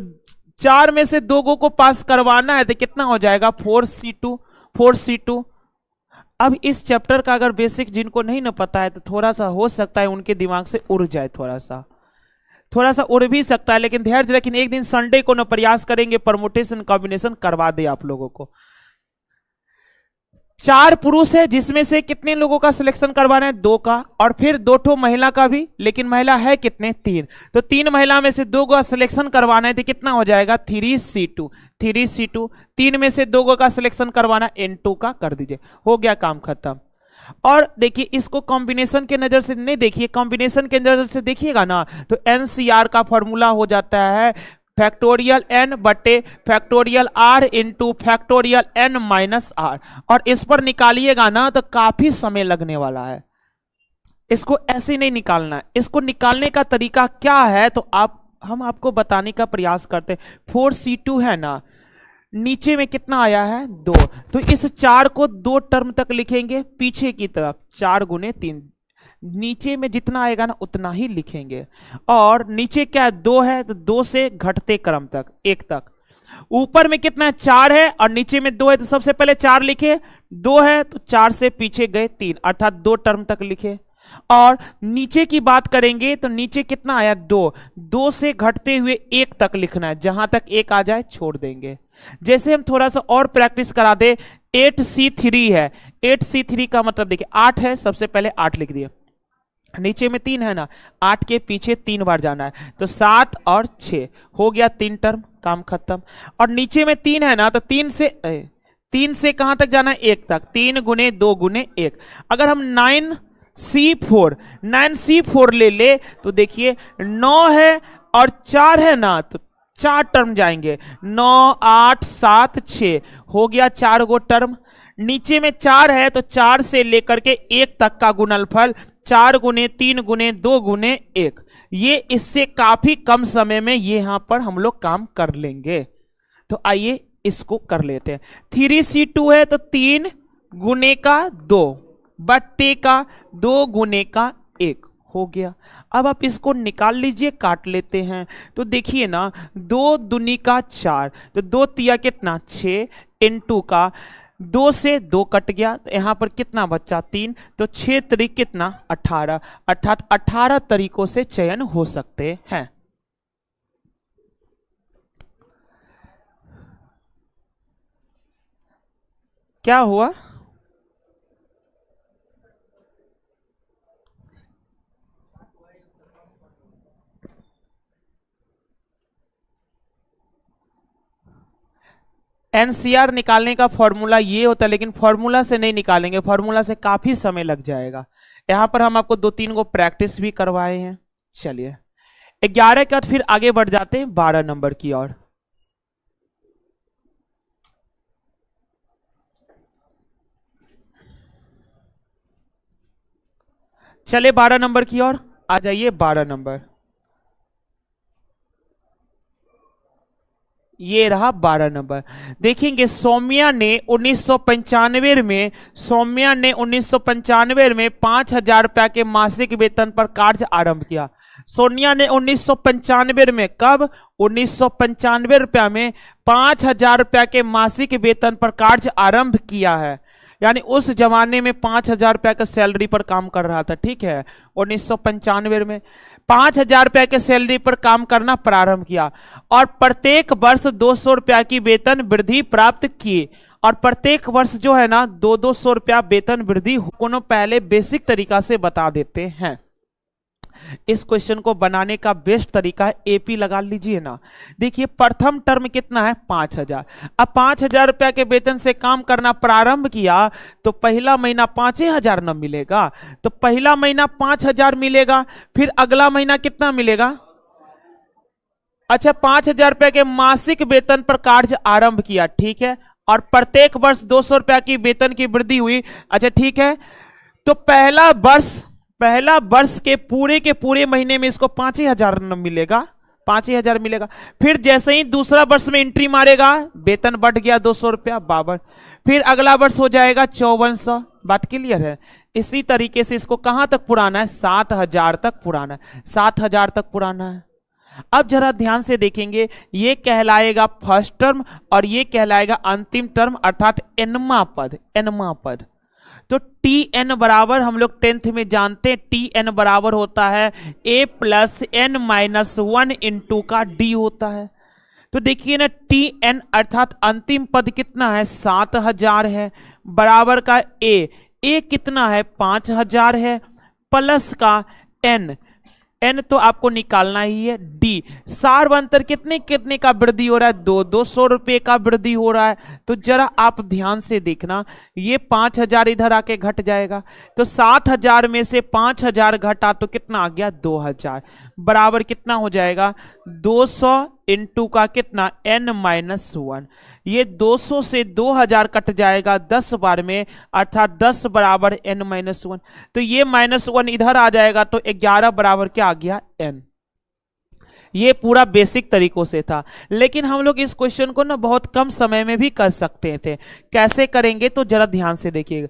4 में से 2 गो को पास करवाना है, तो कितना हो जाएगा 4C2। अब इस चैप्टर का अगर बेसिक जिनको नहीं ना पता है, तो थोड़ा सा हो सकता है उनके दिमाग से उड़ जाए, थोड़ा सा उड़ भी सकता है, लेकिन धैर्य रखें, एक दिन संडे को ना प्रयास करेंगे परमुटेशन कॉम्बिनेशन करवा दे आप लोगों को। 4 पुरुष है, जिसमें से कितने लोगों का सिलेक्शन करवाना है, 2 का, और फिर 2 ठो महिला का भी, लेकिन महिला है कितने, 3, तो 3 महिला में से 2 का सिलेक्शन करवाना है, तो कितना हो जाएगा 3C2। 3 में से 2 का सिलेक्शन करवाना, N2 का कर दीजिए, हो गया काम खत्म। और देखिए इसको कॉम्बिनेशन के नजर से नहीं देखिए, कॉम्बिनेशन के नजर से देखिएगा ना तो एनसीआर का फॉर्मूला हो जाता है फैक्टोरियल एन बटे factorial r into factorial n minus r, और इस पर निकालिएगा ना तो काफी समय लगने वाला है। इसको ऐसे नहीं निकालना है, इसको निकालने का तरीका क्या है तो हम आपको बताने का प्रयास करते हैं। 4c2 है ना, नीचे में कितना आया है 2, तो इस 4 को 2 टर्म तक लिखेंगे पीछे की तरफ, 4 गुने 3, नीचे में जितना आएगा ना उतना ही लिखेंगे। और नीचे क्या है 2 है तो 2 से घटते क्रम तक 1 तक, ऊपर में कितना है 4 है और नीचे में 2 है तो सबसे पहले 4 लिखे, 2 है तो 4 से पीछे गए 3 अर्थात 2 टर्म तक लिखे। और नीचे की बात करेंगे तो नीचे कितना आया 2, 2 से घटते हुए 1 तक लिखना है, जहां तक 1 आ जाए छोड़ देंगे। जैसे हम थोड़ा सा और प्रैक्टिस करा दे, 8c3 है, 8c3 का मतलब देखिए 8 है, सबसे पहले 8 लिख दिए, नीचे में 3 है ना, 8 के पीछे 3 बार जाना है तो 7 और 6 हो गया 3 टर्म, काम खत्म। और नीचे में 3 है ना तो 3 से कहां तक जाना है 1 तक, 3 गुने 2 गुने 1। अगर हम 9c4 ले तो देखिए 9 है और 4 है ना तो 4 टर्म जाएंगे, 9 8 7 6 हो गया 4 गो टर्म। नीचे में 4 है तो 4 से लेकर के 1 तक का गुणनफल 4 गुने 3 गुने 2 गुने 1, ये इससे काफी कम समय में ये यहां पर हम लोग काम कर लेंगे। तो आइए इसको कर लेते हैं। 3c2 है तो 3 गुने का 2 बट्टे का 2 गुने का 1 हो गया। अब आप इसको निकाल लीजिए, काट लेते हैं तो देखिए ना 2 दूनी का 4 तो 2 तिया कितना 6 इंटू का 2 से 2 कट गया तो यहां पर कितना बच्चा 3, तो 6 तरीक कितना 18, अर्थात 18 तरीकों से चयन हो सकते हैं। क्या हुआ? एनसीआर निकालने का फॉर्मूला ये होता है, लेकिन फॉर्मूला से नहीं निकालेंगे, फॉर्मूला से काफी समय लग जाएगा। यहां पर हम आपको 2-3 को प्रैक्टिस भी करवाए हैं। चलिए 11 के बाद फिर आगे बढ़ जाते हैं 12 नंबर की ओर। चलिए 12 नंबर की ओर आ जाइए। 12 नंबर ये रहा 12 नंबर। देखेंगे सौम्या ने 1995 में 5,000 रुपया के मासिक वेतन पर कार्य आरंभ किया। सोनिया ने 1995 में, कब 1995 रुपया में 5,000 रुपया के मासिक वेतन पर कार्य आरंभ किया है, यानी उस जमाने में 5,000 रुपया का सैलरी पर काम कर रहा था। ठीक है, 1995 में 5,000 रुपए के सैलरी पर काम करना प्रारंभ किया और प्रत्येक वर्ष 200 रुपया की वेतन वृद्धि प्राप्त की। और प्रत्येक वर्ष जो है ना 200 रुपया वेतन वृद्धि को पहले बेसिक तरीका से बता देते हैं। इस क्वेश्चन को बनाने का बेस्ट तरीका है एपी लगा लीजिए ना। देखिए प्रथम टर्म कितना है 5,000। अब 5,000 रुपया के वेतन से काम करना प्रारंभ किया तो पहला महीना 5,000 न मिलेगा, तो पहला महीना 5,000 मिलेगा, फिर अगला महीना कितना मिलेगा, अच्छा 5,000 रुपया के मासिक वेतन पर कार्य आरंभ किया। ठीक है, और प्रत्येक वर्ष 200 रुपया की वेतन की वृद्धि हुई। अच्छा ठीक है, तो पहला वर्ष के पूरे महीने में इसको 5,000 मिलेगा, 5,000 मिलेगा। फिर जैसे ही दूसरा वर्ष में एंट्री मारेगा वेतन बढ़ गया 200 रुपया 52, फिर अगला वर्ष हो जाएगा 5400। बात क्लियर है? इसी तरीके से इसको कहां तक पुराना है 7,000 तक पुराना है, 7,000 तक पुराना है। अब जरा ध्यान से देखेंगे, ये कहलाएगा फर्स्ट टर्म और ये कहलाएगा अंतिम टर्म अर्थात एनमा पद। तो टी एन बराबर हम लोग 10th में जानते हैं, टी एन बराबर होता है a plus n minus 1 into का डी होता है। तो देखिए ना टी एन अर्थात अंतिम पद कितना है 7,000 है, बराबर का ए कितना है 5,000 है, प्लस का एन n तो आपको निकालना ही है। डी सार अंतर कितने कितने का वृद्धि हो रहा है, 200 रुपए का वृद्धि हो रहा है। तो जरा आप ध्यान से देखना, ये 5000 इधर आके घट जाएगा, तो 7000 में से 5000 घटा तो कितना आ गया, 2000, बराबर कितना हो जाएगा, 200 इंटू का कितना n-1। ये 200 से 2000 कट जाएगा 10 बार में, अर्थात 10 बराबर n-1। तो ये -1 इधर आ जाएगा, तो 11 बराबर क्या आ गया, n। ये पूरा बेसिक तरीकों से था, लेकिन हम लोग इस क्वेश्चन को ना बहुत कम समय में भी कर सकते थे। कैसे करेंगे तो जरा ध्यान से देखिएगा।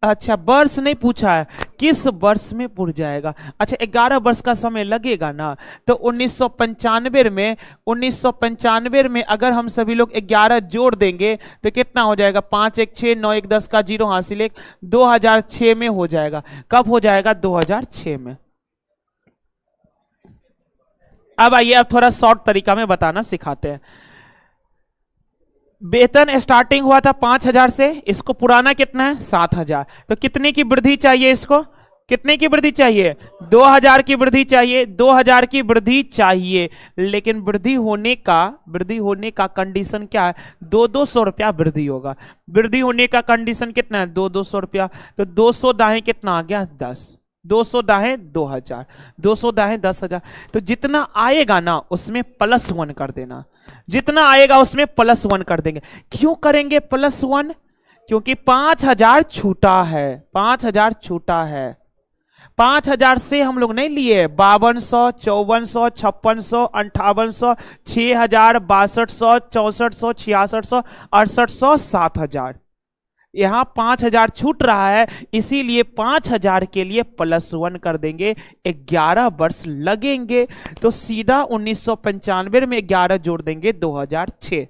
अच्छा वर्ष नहीं पूछा है, किस वर्ष में पुर जाएगा। अच्छा 11 वर्ष का समय लगेगा ना, तो 1995 में अगर हम सभी लोग 11 जोड़ देंगे तो कितना हो जाएगा, 5 1 6 9 1 10 का 0 हासिल 1, 2006 में हो जाएगा। कब हो जाएगा, 2006 में। अब आइए अब थोड़ा शॉर्ट तरीका में बताना सिखाते हैं। वेतन स्टार्टिंग हुआ था 5000 से, इसको पुराना कितना है, 7000। तो कितने की वृद्धि चाहिए, इसको कितने की वृद्धि चाहिए, 2000 की वृद्धि चाहिए, 2000 की वृद्धि चाहिए। लेकिन वृद्धि होने का कंडीशन क्या है, 200 रुपया वृद्धि होगा। वृद्धि होने का कंडीशन कितना है, 200 रुपया। तो 200 दाहें कितना आ गया, 10, 200 दाहें 2000, 200 दाहें 10,000। तो जितना आएगा ना उसमें +1 कर देना, जितना आएगा उसमें +1 कर देंगे। क्यों करेंगे +1, क्योंकि 5000 छूटा है, 5000 छूटा है। 5000 से हम लोग नहीं लिए, 5200, 5400, 5600, 5800, 6000, 6200, 6400, 6600, 6800, 7000। यहां 5000 छूट रहा है, इसीलिए 5000 के लिए +1 कर देंगे। 11 वर्ष लगेंगे, तो सीधा 1995 में 11 जोड़ देंगे, 2006।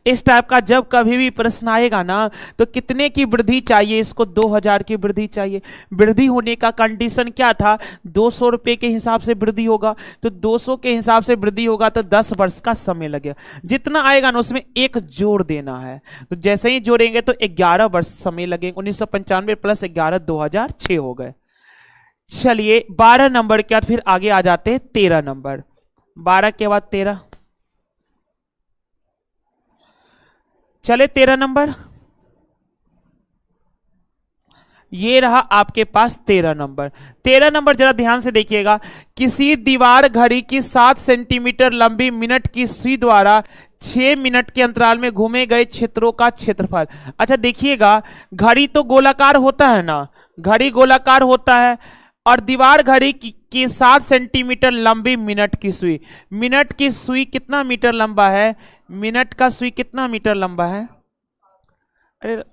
इस टाइप का जब कभी भी प्रश्न आएगा ना, तो कितने की वृद्धि चाहिए, इसको 2000 की वृद्धि चाहिए। वृद्धि होने का कंडीशन क्या था, 200 रुपए के हिसाब से वृद्धि होगा। तो 200 के हिसाब से वृद्धि होगा तो 10 वर्ष का समय लगेगा। जितना आएगा ना उसमें 1 जोड़ देना है। तो जैसे ही जोड़ेंगे तो 11 वर्ष समय लगेगा। 1995 + 11 2006 हो गए। चलिए 12 नंबर के बाद फिर आगे आ जाते हैं 13 नंबर। 12 के बाद 13, चले 13 नंबर, ये रहा आपके पास 13 नंबर। 13 नंबर जरा ध्यान से देखिएगा। किसी दीवार घड़ी की 7 सेंटीमीटर लंबी मिनट की सुई द्वारा 6 मिनट के अंतराल में घूमे गए क्षेत्रों का क्षेत्रफल। अच्छा देखिएगा, घड़ी तो गोलाकार होता है ना, घड़ी गोलाकार होता है, और दीवार घड़ी की 7 सेंटीमीटर लंबी मिनट की सुई। मिनट की सुई कितना मीटर लंबा है, मिनट का सुई कितना मीटर लंबा है, अरे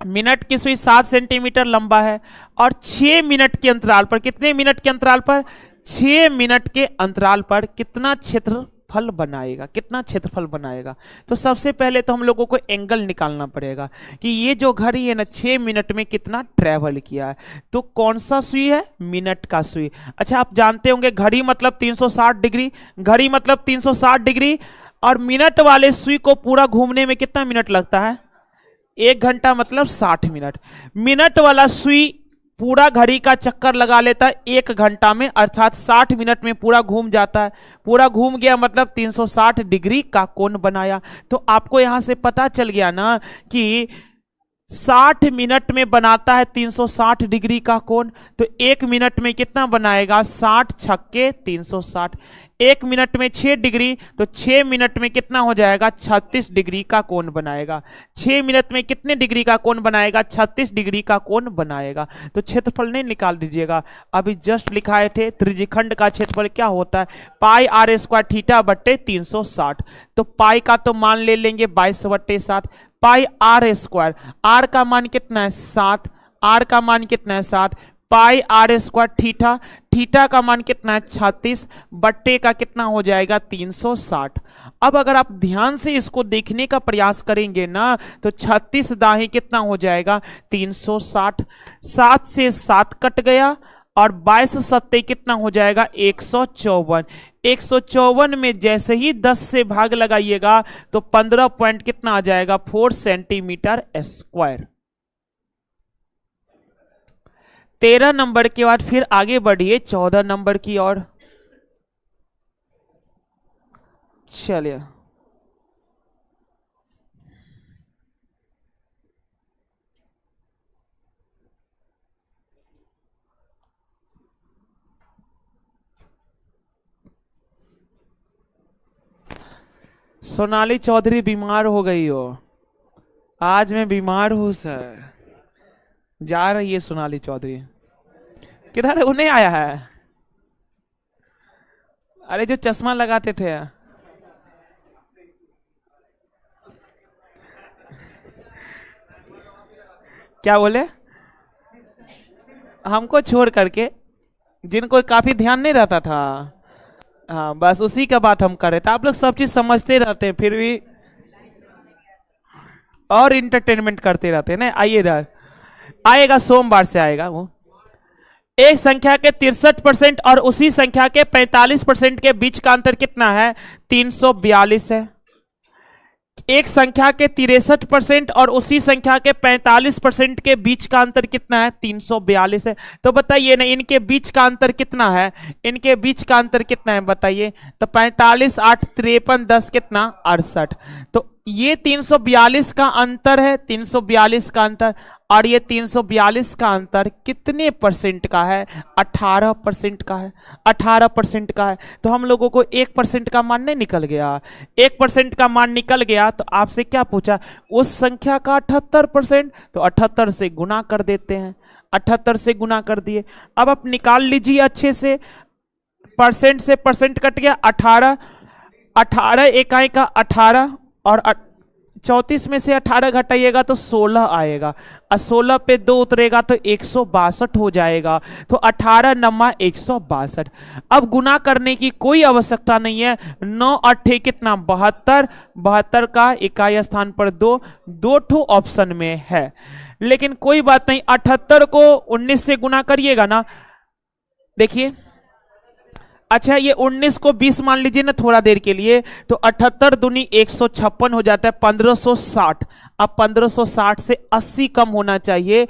मिनट की सुई 7 सेंटीमीटर लंबा है, और 6 मिनट के अंतराल पर, कितने मिनट के अंतराल पर, 6 मिनट के अंतराल पर कितना क्षेत्रफल बनाएगा, कितना क्षेत्रफल बनाएगा। तो सबसे पहले तो हम लोगों को एंगल निकालना पड़ेगा कि ये जो घड़ी है ना 6 मिनट में कितना ट्रेवल किया है। तो कौन सा सुई है, मिनट का सुई। अच्छा आप जानते होंगे घड़ी मतलब 360 डिग्री, घड़ी मतलब 360 डिग्री, और मिनट वाले सुई को पूरा घूमने में कितना मिनट लगता है, 1 घंटा मतलब 60 मिनट। मिनट वाला सुई पूरा घड़ी का चक्कर लगा लेता है 1 घंटा में, अर्थात 60 मिनट में पूरा घूम जाता है। पूरा घूम गया मतलब 360 डिग्री का कोण बनाया। तो आपको यहां से पता चल गया ना कि 60 मिनट में बनाता है 360 डिग्री का कोण। तो 1 मिनट में कितना बनाएगा, 60 छक्के 360। 1 मिनट में 6 डिग्री, तो 6 मिनट में कितना हो जाएगा, 36 डिग्री का कोण बनाएगा। 6 मिनट में कितने डिग्री का कोण बनाएगा, 36 डिग्री का कोण बनाएगा। तो क्षेत्रफल नहीं निकाल दीजिएगा, अभी जस्ट लिखाए थे त्रिज्यखंड का क्षेत्रफल क्या होता है, πr² थीटा बट्टे 360। तो पाई का तो मान ले लेंगे 22/7, πr², आर का मान कितना है 7, आर का मान कितना है 7, πr² थीटा, थीटा का मान कितना है 36, बट्टे का कितना हो जाएगा 360। अब अगर आप ध्यान से इसको देखने का प्रयास करेंगे ना, तो 36 दाहें कितना हो जाएगा 360, 7 से 7 कट गया, और 22 सत्ते कितना हो जाएगा 154। 154 में जैसे ही 10 से भाग लगाइएगा तो 15 पॉइंट कितना आ जाएगा, 4 सेंटीमीटर स्क्वायर। 13 नंबर के बाद फिर आगे बढ़िए 14 नंबर की ओर। चलिए, सोनाली चौधरी बीमार हो गई हो। आज मैं बीमार हूं सर। जा रही है सोनाली चौधरी। किधर है? उन्हें आया है। अरे जो चश्मा लगाते थे। क्या बोले? हमको छोड़ करके जिनको काफी ध्यान नहीं रहता था। हाँ, बस उसी का बात हम कर रहे थे। आप लोग सब चीज समझते रहते हैं फिर भी और इंटरटेनमेंट करते रहते हैं ना। आइए इधर, आएगा सोमवार से आएगा वो। एक संख्या के 63% और उसी संख्या के 45% के बीच का अंतर कितना है? 342 है। एक संख्या के 63% और उसी संख्या के 45% के बीच का अंतर कितना है? 342 है। तो बताइए ना, इनके बीच का अंतर कितना है? इनके बीच का अंतर कितना है बताइए? तो 45 8 53 10 कितना? 68। तो ये 342 का अंतर है, 342 का अंतर। और ये 342 का अंतर कितने परसेंट का है? 18% का है। 18% का है। तो हम लोगों को 1% का मान नहीं निकल गया? 1% का मान निकल गया तो आपसे क्या पूछा? उस संख्या का 78%। तो 78 से गुना कर देते हैं। 78 से गुना कर दिए। अब आप निकाल लीजिए अच्छे से। परसेंट से परसेंट कट गया। 18 18 इकाई का 18 और 34 में से 18 घटाइएगा तो 16 आएगा। और 16 पे 2 उतरेगा तो 162 हो जाएगा। तो 18 नमा 162। अब गुना करने की कोई आवश्यकता नहीं है। 9 अट्ठे कितना? 72। 72 का इकाई स्थान पर 2, 2 ठो ऑप्शन में है। लेकिन कोई बात नहीं, 78 को 19 से गुना करिएगा ना। देखिए, अच्छा ये 19 को 20 मान लीजिए ना थोड़ा देर के लिए, तो 78 दूनी 156 हो जाता है। 1560। अब 1560 से 80 कम होना चाहिए।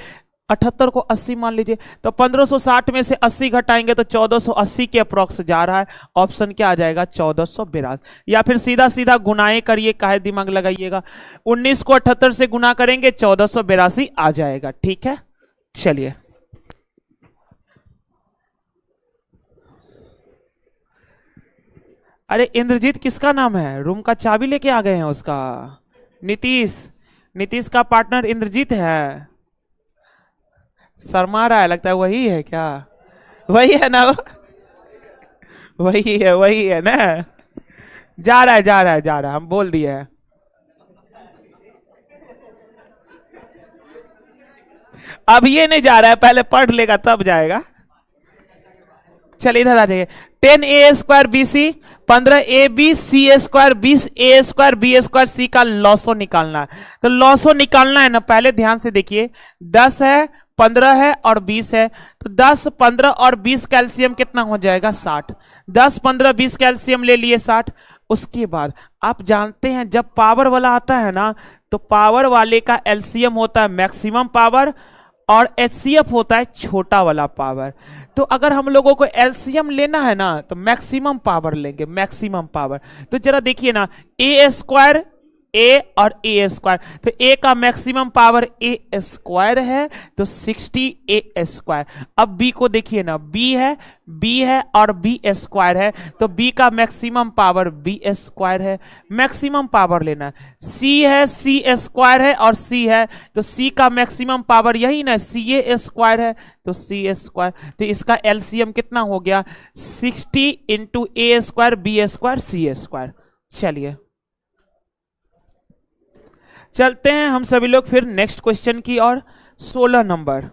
78 को 80 मान लीजिए, तो 1560 में से 80 घटाएंगे तो 1480 के अप्रोक्स जा रहा है। ऑप्शन क्या आ जाएगा? 1482। या फिर सीधा सीधा गुनाए करिए, काहे दिमाग लगाइएगा। 19 को 78 से गुना करेंगे 1482 आ जाएगा। ठीक है, चलिए। अरे इंद्रजीत किसका नाम है? रूम का चाबी लेके आ गए हैं उसका। नीतीश। नीतीश का पार्टनर इंद्रजीत है। शर्मा रहा है, लगता है वही है क्या? वही है ना वो? वही है ना? जा रहा है जा रहा है जा रहा है, हम बोल दिए हैं। अब ये नहीं जा रहा है, पहले पढ़ लेगा तब जाएगा। चलिए इधर आ जाइए। 10a² BC 15ab CA² 20a² का लॉसो निकालना है। तो लॉसो निकालना है ना, पहले ध्यान से देखिए। 10 है, 15 है और 20 है। तो 10 15 और 20 कैल्शियम कितना हो जाएगा? 60। 10 15 20 कैल्शियम ले लिए 60। उसके बाद आप जानते हैं जब पावर वाला आता है ना, तो पावर वाले का एलसीएम होता है मैक्सिमम पावर और एचसीएफ होता है छोटा वाला पावर। तो अगर हम लोगों को एलसीएम लेना है ना, तो मैक्सिमम पावर लेंगे, मैक्सिमम पावर। तो जरा देखिए ना, A² ए और A²। तो ए का मैक्सिमम पावर A² है, तो 60 A²। अब बी को देखिए ना, बी है और B² है, तो बी का मैक्सिमम पावर B² है। मैक्सिमम पावर लेना। सी है, C² है और सी है, तो सी का मैक्सिमम पावर यही ना, CA² है, तो C²। तो इसका एलसीएम कितना हो गया? 60 इंटू A² B² C²। चलिए चलते हैं हम सभी लोग फिर नेक्स्ट क्वेश्चन की ओर। 16 नंबर।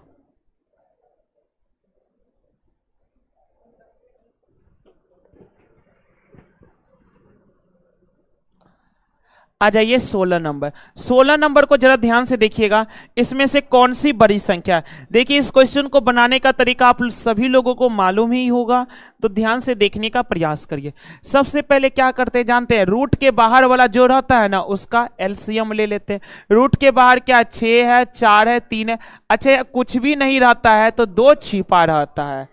आ जाइए 16 नंबर। 16 नंबर को जरा ध्यान से देखिएगा, इसमें से कौन सी बड़ी संख्या है। देखिए इस क्वेश्चन को बनाने का तरीका आप सभी लोगों को मालूम ही होगा, तो ध्यान से देखने का प्रयास करिए। सबसे पहले क्या करते हैं जानते हैं, रूट के बाहर वाला जो रहता है ना उसका एलसीएम ले लेते हैं। रूट के बाहर क्या 6 है, 4 है, 3 है। अच्छा कुछ भी नहीं रहता है तो 2 छिपा रहता है।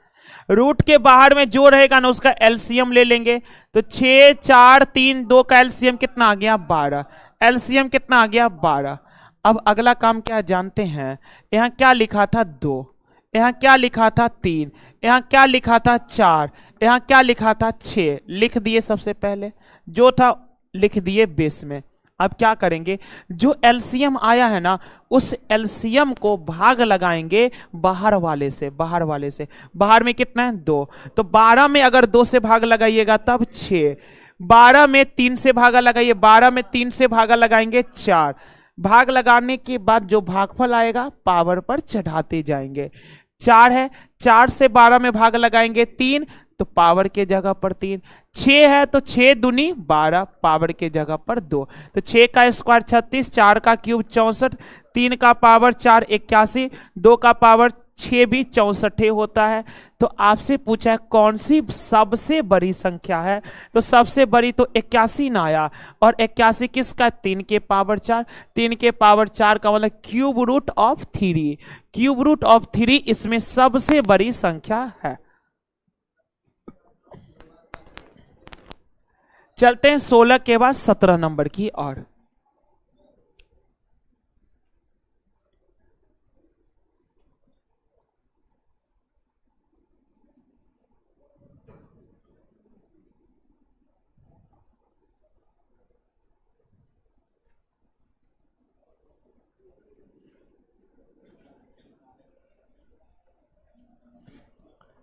रूट के बाहर में जो रहेगा ना उसका एलसीएम ले लेंगे, तो 6 4 3 2 का एलसीएम कितना आ गया 12। एलसीएम कितना आ गया 12। अब अगला काम क्या जानते हैं, यहां क्या लिखा था 2, यहां क्या लिखा था 3, यहां क्या लिखा था 4, यहां क्या लिखा था 6। लिख दिए, सबसे पहले जो था लिख दिए बेस में। अब क्या करेंगे, जो एलसीएम आया है ना उस एलसीएम को भाग लगाएंगे बाहर वाले से। बाहर में कितना है 2, तो 12 में अगर 2 से भाग लगाइएगा तब 6। 12 में 3 से भागा लगाइए, 12 में 3 से भागा लगाएंगे 4। भाग लगाने के बाद जो भागफल आएगा पावर पर चढ़ाते जाएंगे। 4 है, 4 से 12 में भाग लगाएंगे 3, तो पावर के जगह पर 3। 6 है तो 6 दूनी 12, पावर के जगह पर 2। तो 6 का स्क्वायर 36, 4 का क्यूब 64, 3 का पावर 4 81, 2 का पावर 6 भी 64 होता है। तो आपसे पूछा है कौन सी सबसे बड़ी संख्या है, तो सबसे बड़ी तो 81 ना आया, और 81 किसका, 3 के पावर 4। 3 के पावर 4 का मतलब cube root of 3। Cube root of 3 इसमें सबसे बड़ी संख्या है। चलते हैं 16 के बाद 17 नंबर की ओर।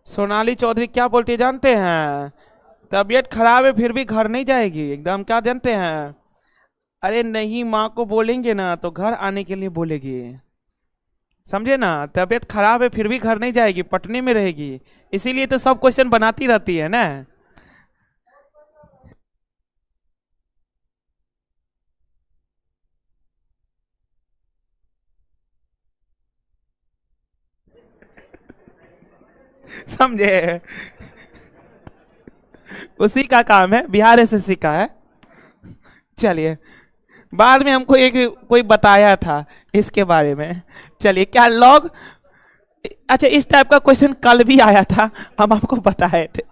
सोनाली चौधरी क्या बोलती है जानते हैं, तबीयत खराब है फिर भी घर नहीं जाएगी एकदम, क्या जानते हैं। अरे नहीं, माँ को बोलेंगे ना तो घर आने के लिए बोलेगी, समझे ना। तबीयत खराब है फिर भी घर नहीं जाएगी, पटने में रहेगी, इसीलिए तो सब क्वेश्चन बनाती रहती है ना। समझे, उसी का काम है, बिहार एसएससी का है। चलिए, बाद में हमको एक कोई बताया था इसके बारे में। चलिए, क्या लॉग, अच्छा इस टाइप का क्वेश्चन कल भी आया था, हम आपको बताए थे।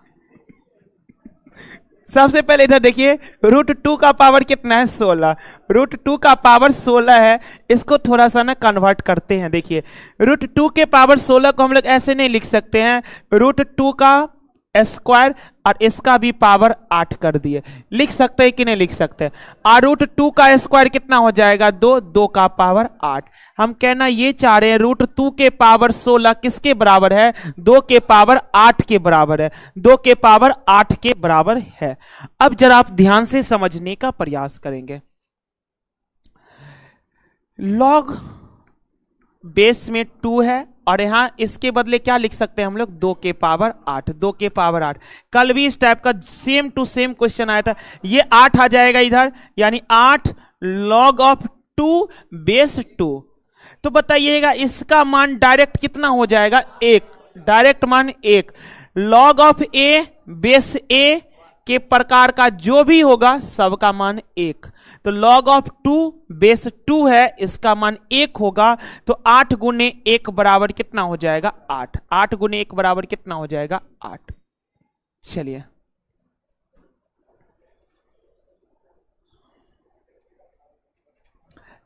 सबसे पहले इधर देखिए, √2 का पावर कितना है 16। √2 का पावर 16 है, इसको थोड़ा सा ना कन्वर्ट करते हैं। देखिए √2 के पावर 16 को हम लोग ऐसे नहीं लिख सकते हैं, √2 का स्क्वायर और इसका भी पावर 8 कर दिए। लिख सकते हैं कि नहीं लिख सकते। और √2 का स्क्वायर कितना हो जाएगा 2, 2 का पावर 8। हम कहना ये चाह रहे हैं √2 के पावर 16 किसके बराबर है, 2 के पावर 8 के बराबर है। 2 के पावर 8 के बराबर है। अब जरा आप ध्यान से समझने का प्रयास करेंगे। लॉग बेस में 2 है और यहां इसके बदले क्या लिख सकते हैं हम लोग, 2 के पावर 8। 2 के पावर 8, कल भी इस टाइप का सेम टू सेम क्वेश्चन आया था। ये 8 आ जाएगा इधर, यानी 8 लॉग ऑफ 2 बेस 2। तो बताइएगा इसका मान डायरेक्ट कितना हो जाएगा 1, डायरेक्ट मान 1। लॉग ऑफ ए बेस ए के प्रकार का जो भी होगा सबका मान 1। तो लॉग ऑफ 2 बेस 2 है, इसका मान 1 होगा। तो 8 गुने 1 बराबर कितना हो जाएगा 8। 8 गुने 1 बराबर कितना हो जाएगा 8। चलिए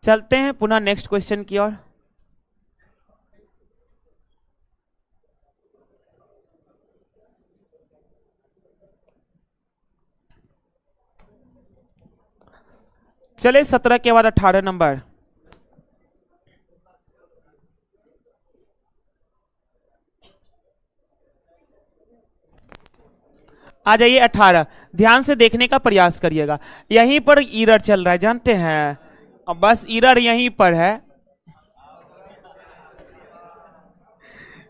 चलते हैं पुनः नेक्स्ट क्वेश्चन की ओर। चले 17 के बाद 18 नंबर। आ जाइए 18, ध्यान से देखने का प्रयास करिएगा। यहीं पर एरर चल रहा है जानते हैं, अब बस एरर यहीं पर है,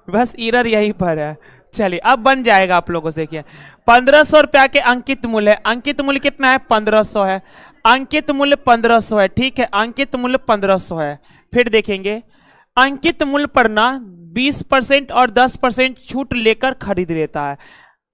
बस एरर यहीं पर है। चलिए अब बन जाएगा आप लोगों से। देखिए 1500 रुपया के अंकित मूल्य है। अंकित मूल्य कितना है? 1500 है। अंकित मूल्य 1500 है, ठीक है, अंकित मूल्य 1500 है। फिर देखेंगे अंकित मूल्य पर ना 20% और 10% छूट लेकर खरीद लेता है।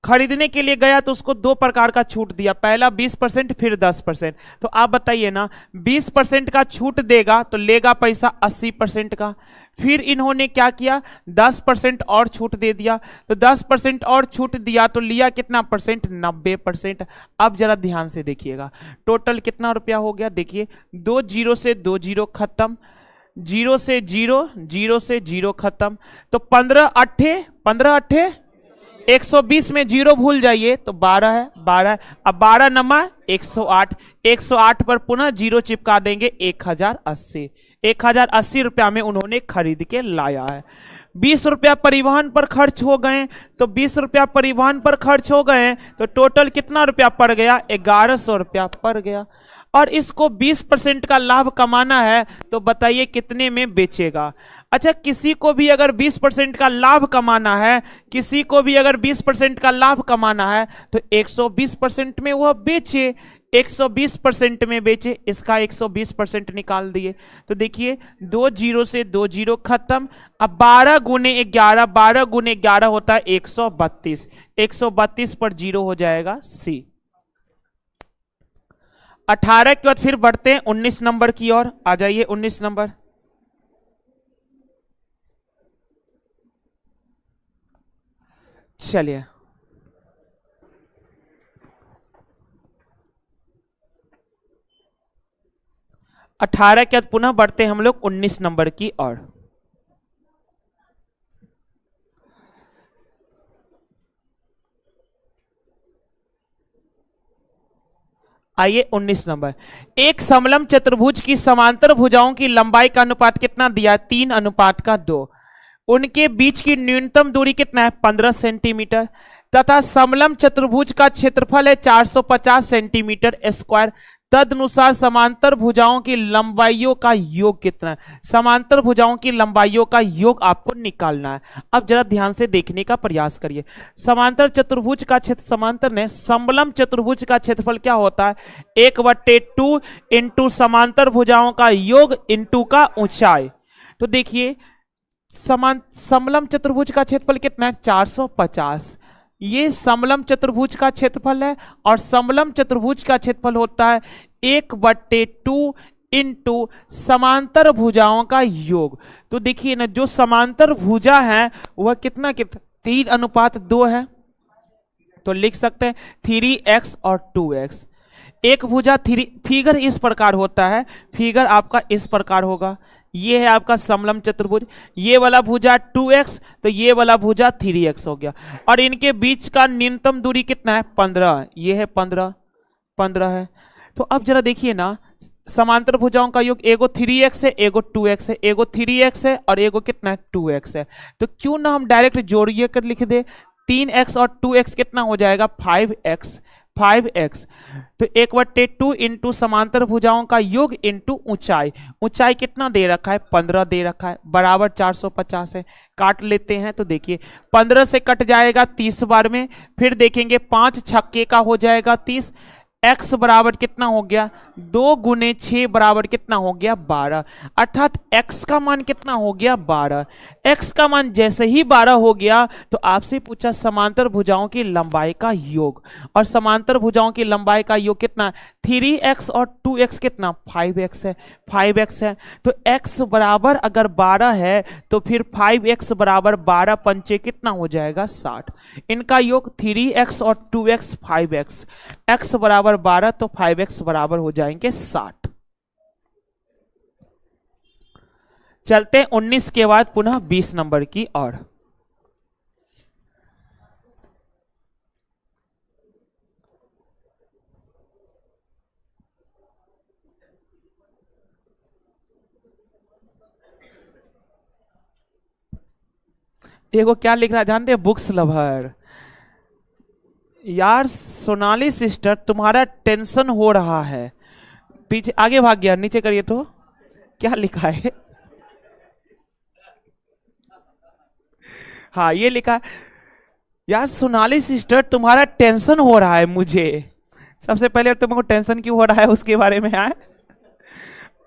खरीदने के लिए गया तो उसको दो प्रकार का छूट दिया, पहला 20% फिर 10%। तो आप बताइए ना, 20% का छूट देगा तो लेगा पैसा 80% का। फिर इन्होंने क्या किया, 10% और छूट दे दिया, तो 10% और छूट दिया तो लिया कितना परसेंट? 90%। अब जरा ध्यान से देखिएगा टोटल कितना रुपया हो गया। देखिए 2 जीरो से 2 जीरो खत्म, 0 से 0, 0 से 0 खत्म, तो 15 अट्ठे 120 में 0 भूल जाइए तो 12 है, 12 है। अब 12 नमा 108, 108 पर पुनः 0 चिपका देंगे, 1080। 1080 रुपया में उन्होंने खरीद के लाया है। 20 रुपया परिवहन पर खर्च हो गए, तो 20 रुपया परिवहन पर खर्च हो गए तो टोटल कितना रुपया पड़ गया? 1100 रुपया पड़ गया। और इसको 20% का लाभ कमाना है तो बताइए कितने में बेचेगा? अच्छा, किसी को भी अगर 20% का लाभ कमाना है, किसी को भी अगर 20% का लाभ कमाना है तो 120% में वह बेचे, 120% में बेचे। इसका 120% निकाल दिए तो देखिए 2 जीरो से 2 जीरो खत्म। अब 12 गुने 11, 12 गुने 11 होता है 132, 132 पर 0 हो जाएगा सी। 18 के बाद फिर बढ़ते हैं 19 नंबर की ओर। आ जाइए 19 नंबर। चलिए 18 के बाद पुनः बढ़ते हैं हम लोग 19 नंबर की ओर। आइए 19 नंबर। एक समलंब चतुर्भुज की समांतर भुजाओं की लंबाई का अनुपात कितना दिया? 3:2। उनके बीच की न्यूनतम दूरी कितना है? 15 सेंटीमीटर। तथा समलंब चतुर्भुज का क्षेत्रफल है 450 सेंटीमीटर स्क्वायर। तदनुसार समांतर भुजाओं की लंबाइयों का योग कितना है? समांतर भुजाओं की लंबाइयों का योग आपको निकालना है। अब जरा ध्यान से देखने का प्रयास करिए। समांतर चतुर्भुज का क्षेत्र, समांतर ने समलंब चतुर्भुज का क्षेत्रफल क्या होता है? 1/2 इंटू समांतर भुजाओं का योग इंटू का ऊंचाई। तो देखिए समलंब चतुर्भुज का क्षेत्रफल कितना है? 450। ये समलंब चतुर्भुज का क्षेत्रफल है और समलंब चतुर्भुज का क्षेत्रफल होता है 1/2 इंटू समांतर भुजाओं का योग। तो देखिए ना, जो समांतर भुजा है वह कितना 3:2 है। तो लिख सकते हैं 3x और 2x। एक भुजा फिगर इस प्रकार होता है, फिगर आपका इस प्रकार होगा। ये है आपका समलंब चतुर्भुज, ये वाला भुजा 2x तो ये वाला भुजा 3x हो गया। और इनके बीच का न्यूनतम दूरी कितना है? 15। ये है 15 है। तो अब जरा देखिए ना, समांतर भुजाओं का योग एगो 3x है, एगो 2x है, एगो 3x है और एगो कितना है? 2x है। तो क्यों ना हम डायरेक्ट जोड़िए कर लिख दे, 3x और 2x कितना हो जाएगा? 5x। तो 1/2 इंटू समांतर भुजाओं का योग इंटू ऊंचाई। ऊंचाई कितना दे रखा है? 15 दे रखा है, बराबर 450 है। काट लेते हैं तो देखिए 15 से कट जाएगा 30 बार में। फिर देखेंगे 5 छक्के का हो जाएगा 30। x बराबर कितना हो गया? 2 गुने 6 बराबर कितना हो गया? 12। अर्थात x का मान कितना हो गया? 12। x का मान जैसे ही 12 हो गया तो आपसे पूछा समांतर भुजाओं की लंबाई का योग, और समांतर भुजाओं की लंबाई का योग कितना? 3x और 2x कितना? 5x है, 5x है। तो x बराबर अगर 12 है तो फिर 5x बराबर 12 पंचे कितना हो जाएगा? 60। इनका योग 3x और 2x 5x, x बराबर 12 तो 5x बराबर हो जाएंगे 60। चलते 19 के बाद पुनः 20 नंबर की ओर। देखो क्या लिख रहा है, जानते हैं? Books lover. यार सोनाली सिस्टर, तुम्हारा टेंशन हो रहा है। पीछे आगे भाग गया, नीचे करिए तो क्या लिखा है? हाँ ये लिखा है, यार सोनाली सिस्टर, तुम्हारा टेंशन हो रहा है मुझे। सबसे पहले तुमको टेंशन क्यों हो रहा है उसके बारे में आए।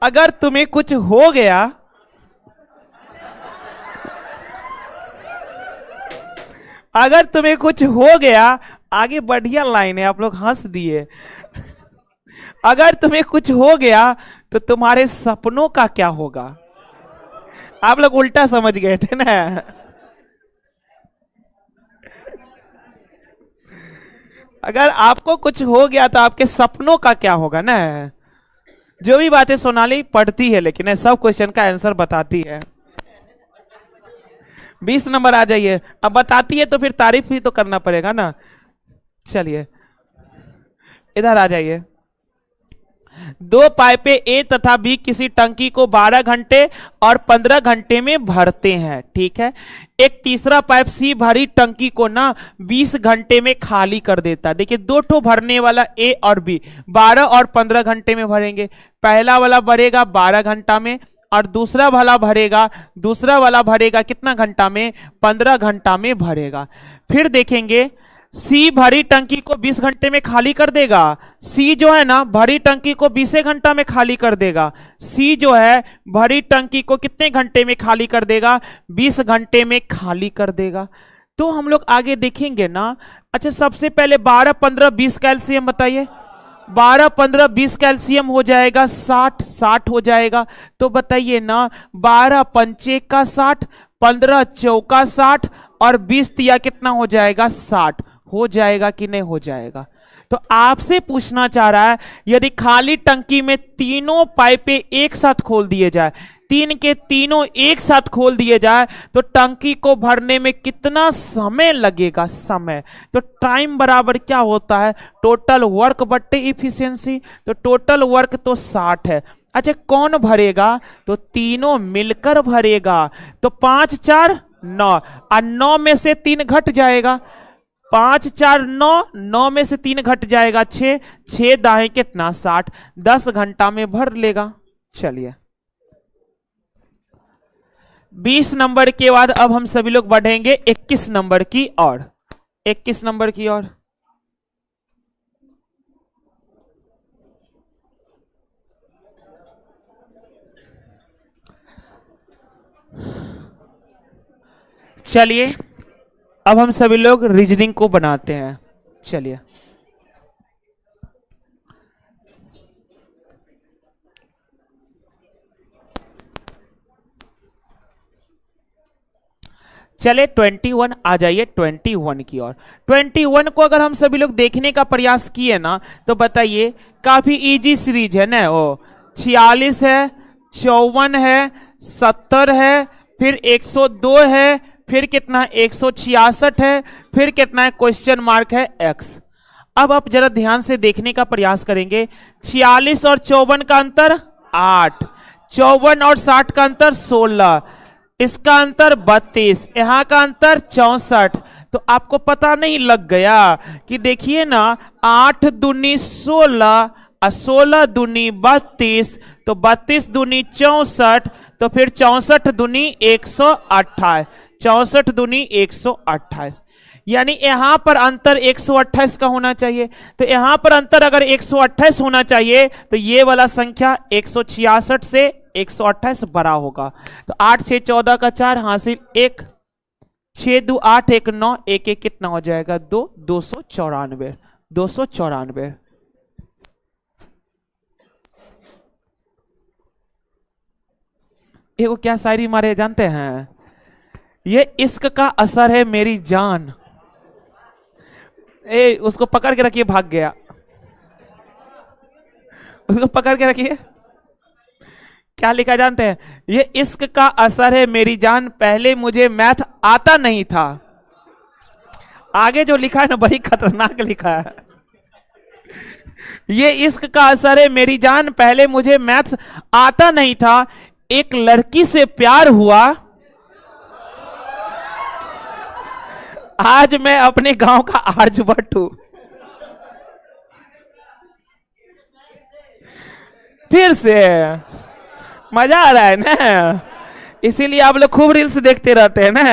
अगर तुम्हें कुछ हो गया, अगर तुम्हें कुछ हो गया, आगे बढ़िया लाइन है, आप लोग हंस दिए। अगर तुम्हें कुछ हो गया तो तुम्हारे सपनों का क्या होगा। आप लोग उल्टा समझ गए थे ना। अगर आपको कुछ हो गया तो आपके सपनों का क्या होगा ना। जो भी बातें सोनाली पढ़ती है लेकिन सब क्वेश्चन का आंसर बताती है। 20 नंबर आ जाइए। अब बताती है तो फिर तारीफ भी तो करना पड़ेगा ना। चलिए इधर आ जाइए। दो पाइपें ए तथा बी किसी टंकी को 12 घंटे और 15 घंटे में भरते हैं, ठीक है। एक तीसरा पाइप सी भरी टंकी को ना 20 घंटे में खाली कर देता है। देखिए दो ठो भरने वाला ए और बी 12 और 15 घंटे में भरेंगे। पहला वाला भरेगा 12 घंटा में और दूसरा वाला भरेगा कितना घंटा में, 15 घंटा में भरेगा। फिर देखेंगे सी भरी टंकी को 20 घंटे में खाली कर देगा। सी जो है ना भरी टंकी को 20 घंटा में खाली कर देगा। सी जो है भरी टंकी को कितने घंटे में खाली कर देगा, 20 घंटे में खाली कर देगा। तो हम लोग आगे देखेंगे ना। अच्छा सबसे पहले 12 15 20 कैल्शियम बताइए। 12 15 20 कैल्शियम हो जाएगा 60 हो जाएगा। तो बताइए ना 12 पंचे का 60, 15 चौका 60 और 20 तिया कितना हो जाएगा, 60 हो जाएगा कि नहीं हो जाएगा। तो आपसे पूछना चाह रहा है यदि खाली टंकी में तीनों पाइपें एक साथ खोल दिए जाए, तीन के तीनों एक साथ खोल दिए जाए तो टंकी को भरने में कितना समय लगेगा, समय। तो टाइम बराबर क्या होता है, टोटल वर्क बट्टे इफिशियंसी। तो टोटल वर्क तो 60 है। अच्छा कौन भरेगा, तो तीनों मिलकर भरेगा। तो 5 4 9 और 9 में से 3 घट जाएगा। 5 4 9, 9 में से 3 घट जाएगा 6, 6 दाएं कितना 60, 10 घंटा में भर लेगा। चलिए 20 नंबर के बाद अब हम सभी लोग बढ़ेंगे 21 नंबर की ओर। 21 नंबर की ओर। चलिए अब हम सभी लोग रीजनिंग को बनाते हैं। चलिए चले 21 आ जाइए 21 की ओर। 21 को अगर हम सभी लोग देखने का प्रयास किए ना तो बताइए काफी इजी सीरीज है ना। वो 46 है, 54 है, 70 है, फिर 102 है, फिर कितना 166 है, फिर कितना है क्वेश्चन मार्क है x। अब आप जरा ध्यान से देखने का प्रयास करेंगे। 46 और 54 का अंतर 8, 54 और 60 का अंतर 16, इसका अंतर 32, यहां का अंतर 64। तो आपको पता नहीं लग गया कि देखिए ना 8 दूनी 16 और 16 दूनी 32, तो 32 दूनी 64, तो फिर 64 दूनी 128, 64 दूनी 128। यानी यहां पर अंतर 128 का होना चाहिए। तो यहां पर अंतर अगर 128 होना चाहिए तो ये वाला संख्या 166 से 128 बड़ा होगा। तो 8 6 14 का 4 हासिल 1, 6 2 8 1 9, 1 1 कितना हो जाएगा 2, 294, 294। ये वो क्या शायरी मारे जानते हैं, ये इश्क का असर है मेरी जान। ए उसको पकड़ के रखिए, भाग गया, उसको पकड़ के रखिए। क्या लिखा जानते हैं, ये इश्क का असर है मेरी जान, पहले मुझे मैथ आता नहीं था। आगे जो लिखा है ना बड़ी खतरनाक लिखा है। ये इश्क का असर है मेरी जान, पहले मुझे मैथ आता नहीं था, एक लड़की से प्यार हुआ, आज मैं अपने गांव का आर्यभट्ट हूं। फिर से मजा आ रहा है ना, इसीलिए आप लोग खूब रील्स देखते रहते हैं ना।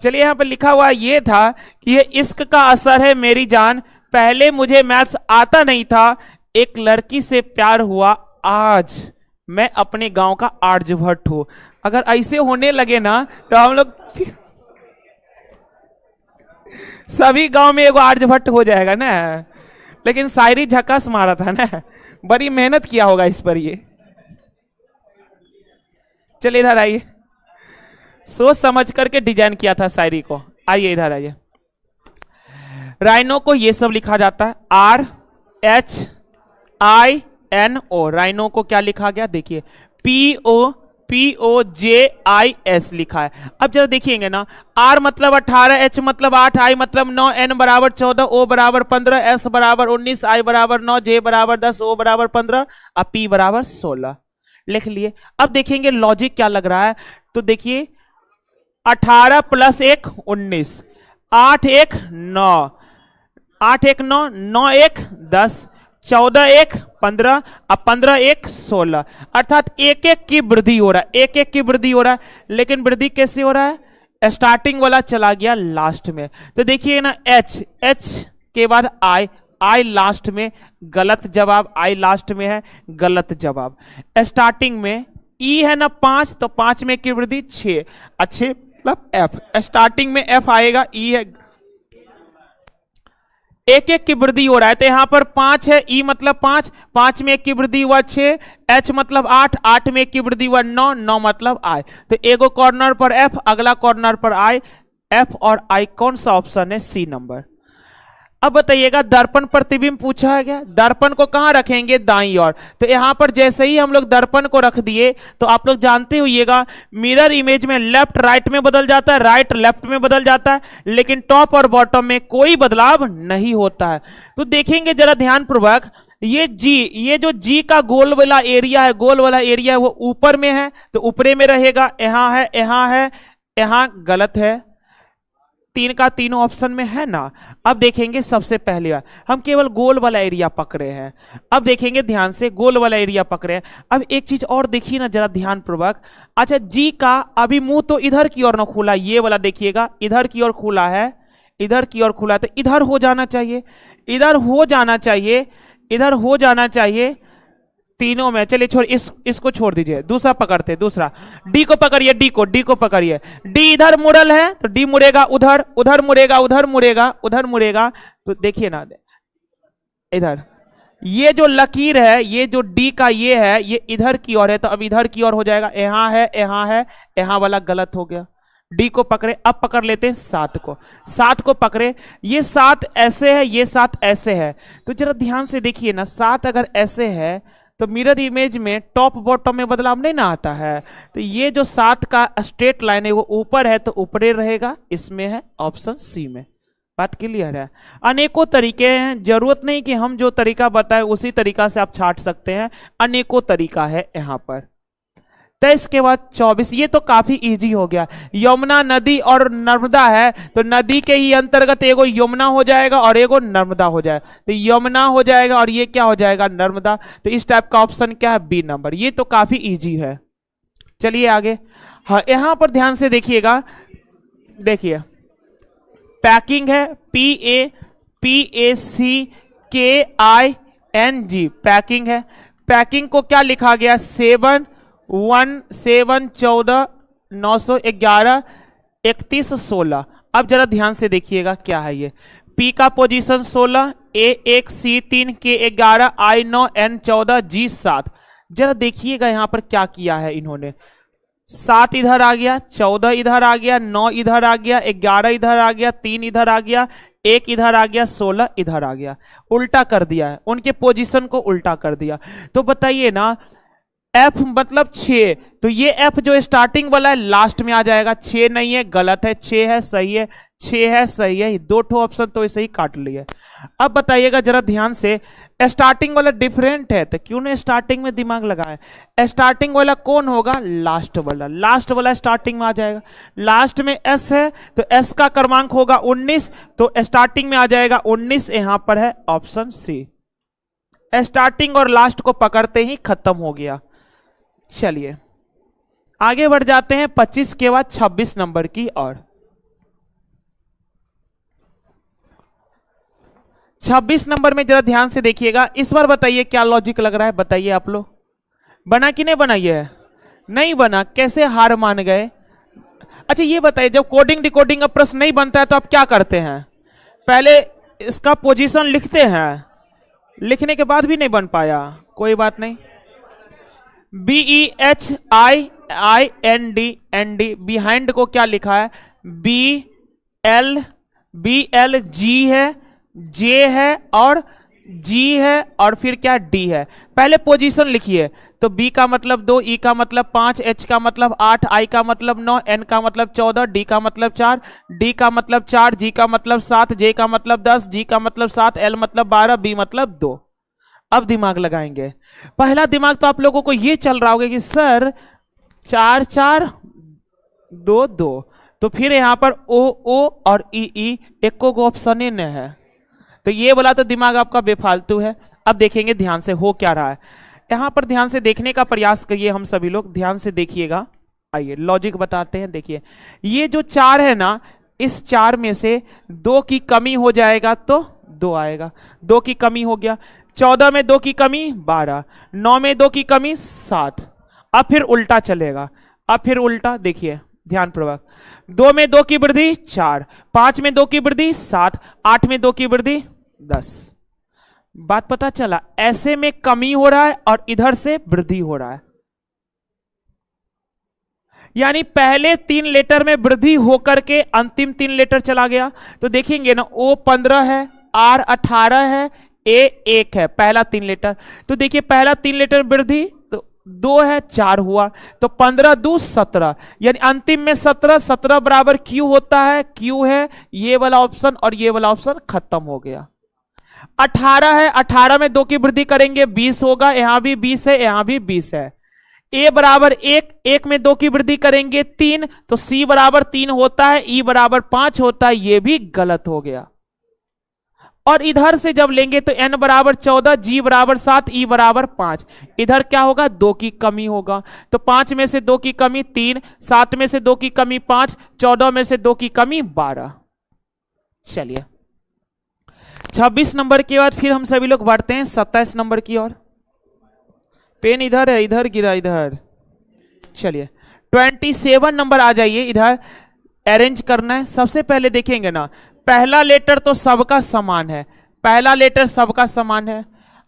चलिए यहां पर लिखा हुआ ये था कि ये इश्क का असर है मेरी जान, पहले मुझे मैथ्स आता नहीं था, एक लड़की से प्यार हुआ आज, मैं अपने गांव का आर्यभट्ट हूं। अगर ऐसे होने लगे ना तो हम लोग सभी गांव में एगो आर्यभट्ट हो जाएगा ना। लेकिन शायरी झकास मारा था ना, बड़ी मेहनत किया होगा इस पर ये। चलिए इधर आइए, सोच समझ करके डिजाइन किया था शायरी को। आइए इधर आइए। राइनो को ये सब लिखा जाता है RHINO। राइनो को क्या लिखा गया देखिए, POJIS लिखा है। अब जरा देखिएंगे ना, R मतलब 18, H मतलब 8, I मतलब 9, N बराबर 14, O बराबर 15, S बराबर 19, I बराबर 9, J बराबर 10, O बराबर 15 और P बराबर 16 लिख लिए। अब देखेंगे लॉजिक क्या लग रहा है, तो देखिए 18 + 1 19, 8 1 9, 8 1 9, 9 1 10, 14 1 15 और 15 1 16, अर्थात एक एक की वृद्धि हो रहा है, एक एक की वृद्धि हो रहा है। लेकिन वृद्धि कैसे हो रहा है, स्टार्टिंग वाला चला गया लास्ट में। तो देखिए ना, H के बाद I लास्ट में, गलत जवाब। I लास्ट में है, गलत जवाब। स्टार्टिंग में E है ना 5, तो 5 में की वृद्धि 6, अच्छे मतलब F, स्टार्टिंग में F आएगा, E है, एक एक की वृद्धि हो रहा है। तो यहां पर 5 है, E मतलब 5, 5 में एक की वृद्धि हुआ 6, H मतलब 8, 8 में एक की वृद्धि हुआ 9, 9 मतलब I। तो एगो कॉर्नर पर F, अगला कॉर्नर पर I, F और I कौन सा ऑप्शन है, C नंबर। अब बताइएगा, दर्पण प्रतिबिंब पूछा है क्या, दर्पण को कहां रखेंगे, दाईं ओर। तो यहां पर जैसे ही हम लोग दर्पण को रख दिए तो आप लोग जानते होइएगा मिरर इमेज में लेफ्ट राइट में बदल जाता है, राइट लेफ्ट में बदल जाता है, लेकिन टॉप और बॉटम में कोई बदलाव नहीं होता है। तो देखेंगे जरा ध्यानपूर्वक, ये जो G का गोल वाला एरिया है, गोल वाला एरिया है वो ऊपर में है, तो ऊपरे में रहेगा। यहां है, यहां है, यहां गलत है, 3 का तीनों ऑप्शन में है ना। अब देखेंगे सबसे पहले बार हम केवल गोल वाला एरिया पकड़े हैं। अब देखेंगे ध्यान से, गोल वाला एरिया पकड़े हैं। अब एक चीज और देखिए ना जरा ध्यानपूर्वक, अच्छा G का अभी मुंह तो इधर की ओर ना खुला, ये वाला देखिएगा इधर की ओर खुला है, इधर की ओर खुला है, तो इधर हो जाना चाहिए, इधर हो जाना चाहिए, इधर हो जाना चाहिए तीनों में। चलिए छोड़, इसको छोड़ दीजिए, दूसरा पकड़ते, दूसरा D को पकड़िए, D को पकड़िए। D इधर मुड़ल है तो D मुड़ेगा उधर, उधर मुड़ेगा, उधर मुड़ेगा, उधर मुड़ेगा। तो देखिए ना इधर ये जो लकीर है, ये जो D का ये है, ये इधर की ओर है, तो अब इधर की ओर हो जाएगा। यहां है, यहां है, यहां वाला गलत हो गया। D को पकड़े, अब पकड़ लेते हैं 7 को, 7 को पकड़े। ये 7 ऐसे है, ये 7 ऐसे है, तो जरा ध्यान से देखिए ना, 7 अगर ऐसे है तो मिरर इमेज में टॉप बॉटम में बदलाव नहीं ना आता है। तो ये जो 7 का स्ट्रेट लाइन है वो ऊपर है, तो ऊपरे रहेगा, इसमें है ऑप्शन C में। बात क्लियर है। अनेकों तरीके हैं, जरूरत नहीं कि हम जो तरीका बताएं उसी तरीका से आप छाट सकते हैं, अनेकों तरीका है यहाँ पर। 23 के बाद 24, ये तो काफी इजी हो गया। यमुना नदी और नर्मदा है, तो नदी के ही अंतर्गत एगो यमुना हो जाएगा और एगो नर्मदा हो जाएगा, तो यमुना हो जाएगा और ये क्या हो जाएगा, नर्मदा। तो इस टाइप का ऑप्शन क्या है, B नंबर। ये तो काफी इजी है। चलिए आगे, हाँ यहां पर ध्यान से देखिएगा, देखिए पैकिंग है, PACKING, पैकिंग है। पैकिंग को क्या लिखा गया, 7 1 7 14 911 31 16। अब जरा ध्यान से देखिएगा क्या है ये, P का position 16, A 1 C 3 K 11 I 9 N 14 G 7। जरा देखिएगा यहां पर क्या किया है इन्होंने, 7 इधर आ गया, 14 इधर आ गया, 9 इधर आ गया, 11 इधर आ गया, 3 इधर आ गया, 1 इधर आ गया, 16 इधर आ गया, उल्टा कर दिया है, उनके पोजीशन को उल्टा कर दिया। तो बताइए ना, F मतलब 6, तो ये F जो स्टार्टिंग वाला है लास्ट में आ जाएगा। 6 नहीं है, गलत है, 6 है, सही है, 6 है, सही है, 2 ठो ऑप्शन तो ऐसे ही काट लिए। अब बताइएगा जरा ध्यान से, स्टार्टिंग वाला डिफरेंट है, तो क्यों नहीं स्टार्टिंग में दिमाग लगाए। स्टार्टिंग वाला कौन होगा, लास्ट वाला, लास्ट वाला स्टार्टिंग में आ जाएगा। लास्ट में S है, तो S का क्रमांक होगा 19, तो स्टार्टिंग में आ जाएगा 19, यहां पर है ऑप्शन C। स्टार्टिंग और लास्ट को पकड़ते ही खत्म हो गया। चलिए आगे बढ़ जाते हैं 25 के बाद 26 नंबर की ओर। 26 नंबर में जरा ध्यान से देखिएगा, इस बार बताइए क्या लॉजिक लग रहा है, बताइए आप लोग। बना कि नहीं बना? ये नहीं बना, कैसे हार मान गए? अच्छा ये बताइए, जब कोडिंग डिकोडिंग का प्रश्न नहीं बनता है तो आप क्या करते हैं? पहले इसका पोजीशन लिखते हैं, लिखने के बाद भी नहीं बन पाया, कोई बात नहीं। BEHIND बिहाइंड को क्या लिखा है? BL जी है, जे है और जी है और फिर क्या डी है। पहले पोजीशन लिखिए, तो बी का मतलब 2, ई का मतलब 5, एच का मतलब 8, आई का मतलब 9, एन का मतलब 14, डी का मतलब 4, डी का मतलब 4, जी का मतलब 7, जे का मतलब 10, जी का मतलब 7, एल मतलब 12, बी मतलब 2। अब दिमाग लगाएंगे। पहला दिमाग तो आप लोगों को ये चल रहा होगा कि सर 4 4 2 2, तो फिर यहां पर ओ ओ और ई एक को ऑप्शन ही नहीं है, तो ये वाला तो दिमाग आपका बेफालतू है। अब देखेंगे ध्यान से हो क्या रहा है, यहां पर ध्यान से देखने का प्रयास करिए, हम सभी लोग ध्यान से देखिएगा। आइए लॉजिक बताते हैं। देखिए ये जो 4 है ना, इस 4 में से 2 की कमी हो जाएगा तो 2 आएगा, 2 की कमी हो गया। 14 में 2 की कमी 12, 9 में 2 की कमी 7। अब फिर उल्टा चलेगा, अब फिर उल्टा देखिए ध्यानपूर्वक, 2 में 2 की वृद्धि 4, 5 में 2 की वृद्धि 7, 8 में 2 की वृद्धि 10। बात पता चला? ऐसे में कमी हो रहा है और इधर से वृद्धि हो रहा है, यानी पहले 3 लेटर में वृद्धि होकर के अंतिम 3 लेटर चला गया। तो देखेंगे ना, O 15 है, R 18 है, A 1 है, पहला 3 लेटर। तो देखिए पहला 3 लेटर वृद्धि तो 2 है, 4 हुआ, तो 15 2 17, यानी अंतिम में 17, 17 बराबर Q होता है, Q है ये वाला ऑप्शन और ये वाला ऑप्शन खत्म हो गया। 18 है, 18 में 2 की वृद्धि करेंगे 20 होगा, यहां भी 20 है, यहां भी 20 है। A बराबर 1, 1 में 2 की वृद्धि करेंगे 3, तो C बराबर 3 होता है, E बराबर 5 होता है, ये भी गलत हो गया। और इधर से जब लेंगे तो N बराबर 14, G बराबर 7, E बराबर 5, इधर क्या होगा? 2 की कमी होगा, तो 5 में से 2 की कमी 3, 7 में से 2 की कमी 5, 14 में से 2 की कमी 12। चलिए 26 नंबर के बाद फिर हम सभी लोग बढ़ते हैं 27 नंबर की ओर। पेन इधर है, इधर गिरा, इधर। चलिए 27 नंबर आ जाइए, इधर अरेंज करना है। सबसे पहले देखेंगे ना, पहला लेटर तो सबका समान है, पहला लेटर सबका समान है।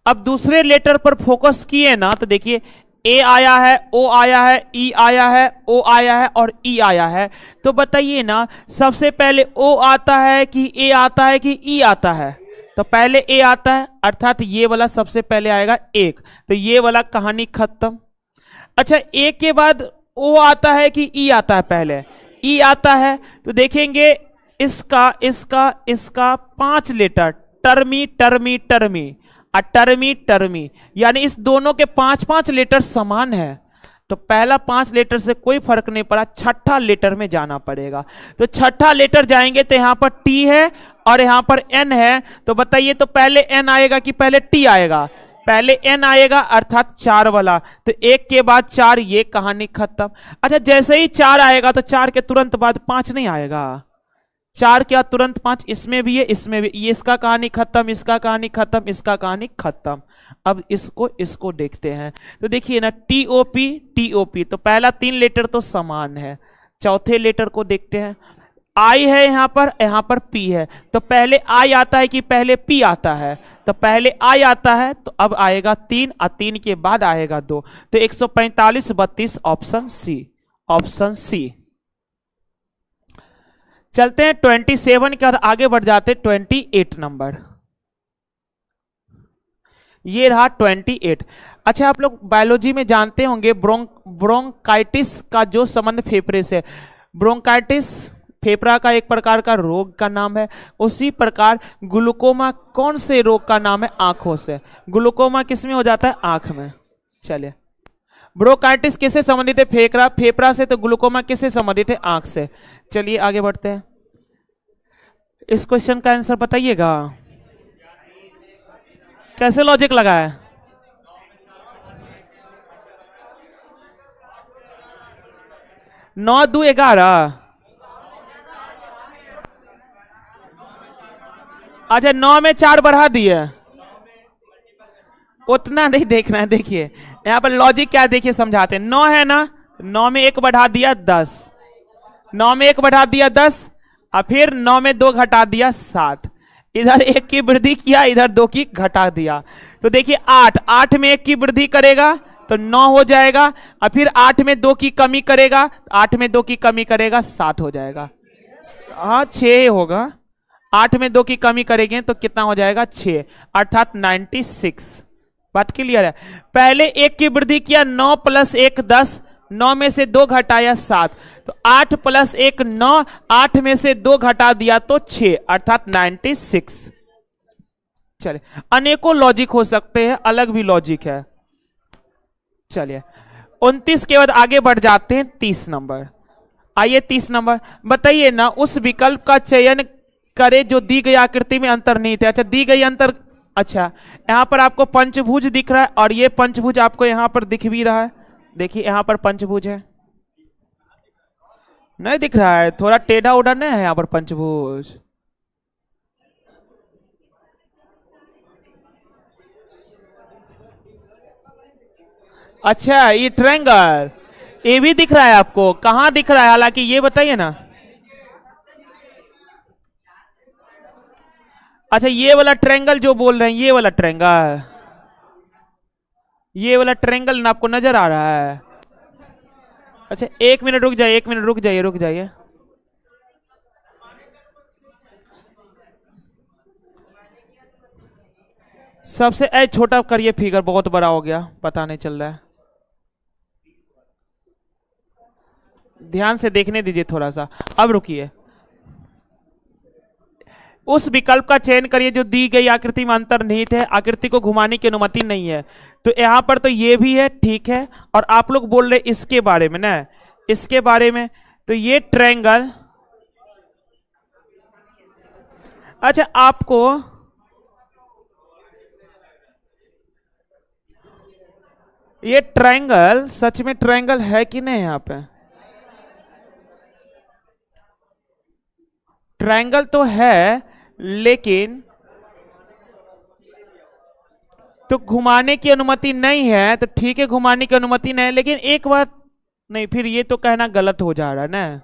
अब दूसरे लेटर पर फोकस किए ना, तो देखिए ए आया है, ओ आया है, ई आया है, ओ आया है और ई आया है। तो बताइए ना, सबसे पहले ओ आता है कि ए आता है कि ई आता है? तो पहले ए आता है, अर्थात ये वाला सबसे पहले आएगा 1, तो ये वाला कहानी खत्म। अच्छा ए के बाद ओ आता है कि ई आता है? पहले ई आता है, तो देखेंगे इसका इसका इसका 5 लेटर, टर्मी टर्मी टर्मी और टर्मी टर्मी, यानी इस दोनों के 5-5 लेटर समान है। तो पहला 5 लेटर से कोई फर्क नहीं पड़ा, छठा लेटर में जाना पड़ेगा। तो छठा लेटर जाएंगे तो यहां पर टी है और यहां पर एन है, तो बताइए तो पहले एन आएगा कि पहले टी आएगा? पहले एन आएगा, अर्थात 4 वाला, तो 1 के बाद 4, ये कहानी खत्म। अच्छा जैसे ही 4 आएगा तो 4 के तुरंत बाद 5 नहीं आएगा, 4 क्या तुरंत 5, इसमें भी है इसमें भी, ये इसका कहानी खत्म, इसका कहानी खत्म, इसका कहानी खत्म। अब इसको देखते हैं, तो देखिए ना टीओपी टीओपी, तो पहला 3 लेटर तो समान है। चौथे लेटर को देखते हैं, आई है यहां पर पी है, तो पहले आई आता है कि पहले पी आता है? तो पहले आई आता है, तो अब आएगा 3 और 3 के बाद आएगा 2, तो 145 32 ऑप्शन सी, ऑप्शन सी। चलते हैं 27 के और आगे बढ़ जाते 28 नंबर, ये रहा 28। अच्छा आप लोग बायोलॉजी में जानते होंगे ब्रोंकाइटिस का जो संबंध फेफड़े से, ब्रोंकाइटिस फेफड़ा का एक प्रकार का रोग का नाम है, उसी प्रकार ग्लूकोमा कौन से रोग का नाम है? आंखों से। ग्लूकोमा किसमें हो जाता है? आंख में। चलिए ब्रोंकाइटिस किससे संबंधित है? फेफड़ा से, तो ग्लूकोमा किससे संबंधित है? आंख से। चलिए आगे बढ़ते हैं, इस क्वेश्चन का आंसर बताइएगा, कैसे लॉजिक लगा है? नौ 2 11, अच्छा 9 में 4 बढ़ा दिए, उतना नहीं देखना है। देखिए यहां पर लॉजिक क्या है, देखिए समझाते हैं। 9 है ना, 9 में 1 बढ़ा दिया 10, 9 में 1 बढ़ा दिया 10, और फिर 9 में 2 घटा दिया 7, इधर 1 की वृद्धि किया, इधर 2 की घटा दिया। तो देखिए 8, 8 में 1 की वृद्धि करेगा तो 9 हो जाएगा, और फिर 8 में 2 की कमी करेगा, 8 में 2 की कमी करेगा 7 हो जाएगा। हाँ 6 होगा, 8 में 2 की कमी करेंगे तो कितना हो जाएगा 6, अर्थात 96। बात क्लियर है। पहले 1 की वृद्धि किया, 9 प्लस 1 10, 9 में से 2 घटाया 7, तो 8 प्लस 1 9, 8 में से 2 घटा दिया तो 6, अर्थात 96। चलिए अनेकों लॉजिक हो सकते हैं, अलग भी लॉजिक है। चलिए 29 के बाद आगे बढ़ जाते हैं 30 नंबर। आइए 30 नंबर, बताइए ना उस विकल्प का चयन करे जो दी गई आकृति में अंतर्निहित है। अच्छा दी गई अंतर, अच्छा यहां पर आपको पंचभुज दिख रहा है, और ये पंचभुज आपको यहां पर दिख भी रहा है। देखिए यहां पर पंचभुज है, नहीं दिख रहा है, थोड़ा टेढ़ा उड़ा नहीं है यहां पर पंचभुज। अच्छा ये ट्रायंगल, ये भी दिख रहा है आपको, कहां दिख रहा है हालांकि ये बताइए ना। अच्छा ये वाला ट्रायंगल जो बोल रहे हैं, ये वाला ट्रायंगल, ये वाला ट्रायंगल ना आपको नजर आ रहा है। अच्छा 1 मिनट रुक जाइए, 1 मिनट रुक जाइए, रुक जाइए। सबसे छोटा करिए फिगर, बहुत बड़ा हो गया, पता नहीं चल रहा है। ध्यान से देखने दीजिए थोड़ा सा। अब रुकिए, उस विकल्प का चयन करिए जो दी गई आकृति में अंतर्निहित है, आकृति को घुमाने की अनुमति नहीं है। तो यहां पर तो ये भी है, ठीक है, और आप लोग बोल रहे इसके बारे में ना, इसके बारे में, तो ये ट्रायंगल, अच्छा आपको ये ट्रायंगल सच में ट्रायंगल है कि नहीं, यहां पे ट्रायंगल तो है, लेकिन तो घुमाने की अनुमति नहीं है, तो ठीक है घुमाने की अनुमति नहीं है, लेकिन एक बात नहीं, फिर ये तो कहना गलत हो जा रहा है ना।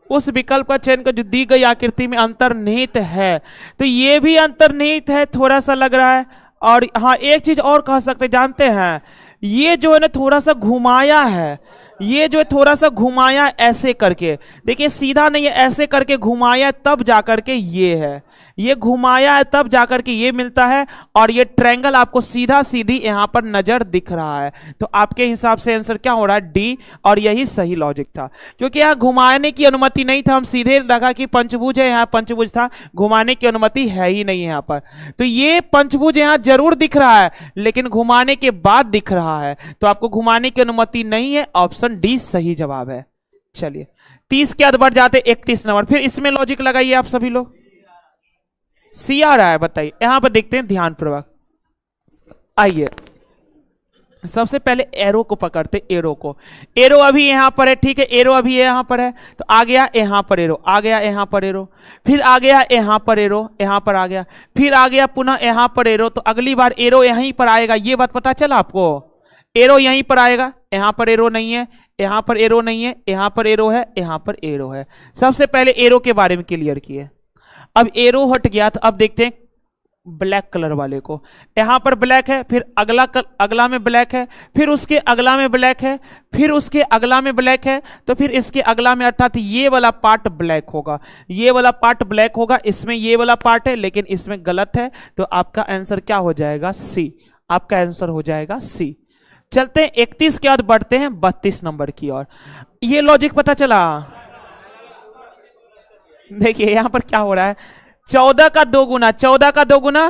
उस विकल्प का चयन कर जो दी गई आकृति में अंतर्निहित है, तो ये भी अंतर्निहित है, थोड़ा सा लग रहा है। और हाँ एक चीज और कह सकते, जानते हैं, ये जो है ना थोड़ा सा घुमाया है, ये जो है थोड़ा सा घुमाया ऐसे करके, देखिए सीधा नहीं है, ऐसे करके घुमाया तब जाकर के ये है, ये घुमाया है तब जाकर के ये मिलता है, और ये ट्रायंगल आपको सीधा सीधी यहां पर नजर दिख रहा है। तो आपके हिसाब से आंसर क्या हो रहा है, डी, और यही सही लॉजिक था, क्योंकि यहां घुमाने की अनुमति नहीं था, हम सीधे लगा कि पंचभुज है, यहां पंचभुज था, घुमाने की अनुमति है ही नहीं यहां पर। तो ये पंचभुज यहां जरूर दिख रहा है, लेकिन घुमाने के बाद दिख रहा है, तो आपको घुमाने की अनुमति नहीं है, ऑप्शन डी सही जवाब है। चलिए 30 के बाद बढ़ जाते 31 नंबर, फिर इसमें लॉजिक लगाइए आप सभी लोग। सी आ रहा है, बताइए, यहां पर देखते हैं ध्यान पूर्वक। आइए सबसे पहले एरो को पकड़ते, एरो को, एरो अभी यहां पर है, ठीक है, एरो अभी यहां पर है, तो आ गया यहां पर एरो, आ गया यहां पर एरो, फिर आ गया यहां पर एरो, यहां पर आ गया, फिर आ गया पुनः यहां पर एरो, तो अगली बार एरो यहीं पर आएगा, ये बात पता चला आपको, एरो यहीं पर आएगा, यहां पर एरो नहीं है, यहां पर एरो नहीं है, यहां पर एरो है, यहां पर एरो है। सबसे पहले एरो के बारे में क्लियर किए। अब एरो हट गया, तो अब देखते हैं ब्लैक कलर वाले को, यहां पर ब्लैक है, फिर अगला में ब्लैक है, फिर उसके अगला में ब्लैक है, फिर उसके अगला में ब्लैक है, तो फिर इसके अगला में, अर्थात ये वाला पार्ट ब्लैक होगा, ये वाला पार्ट ब्लैक होगा, इसमें ये वाला पार्ट है, लेकिन इसमें गलत है, तो आपका आंसर क्या हो जाएगा, सी, आपका आंसर हो जाएगा सी। चलते हैं 31 के बाद बढ़ते हैं 32 नंबर की ओर। ये लॉजिक पता चला, देखिए यहां पर क्या हो रहा है, 14 का 2 गुना, 14 का 2 गुना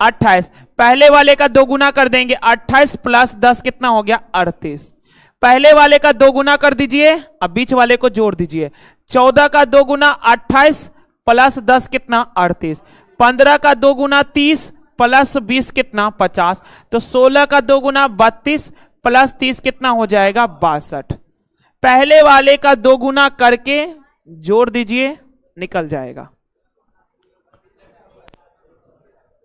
28, पहले वाले का 2 गुना कर देंगे, 28 प्लस 10 कितना हो गया 38, पहले वाले का 2 गुना कर दीजिए, अब बीच वाले को जोड़ दीजिए, 14 का 2 गुना 28 प्लस 10 कितना 38, 15 का 2 गुना 30 प्लस 20 कितना 50, तो 16 का 2 गुना 32 प्लस 30 कितना हो जाएगा 62, पहले वाले का 2 गुना करके जोड़ दीजिए, निकल जाएगा।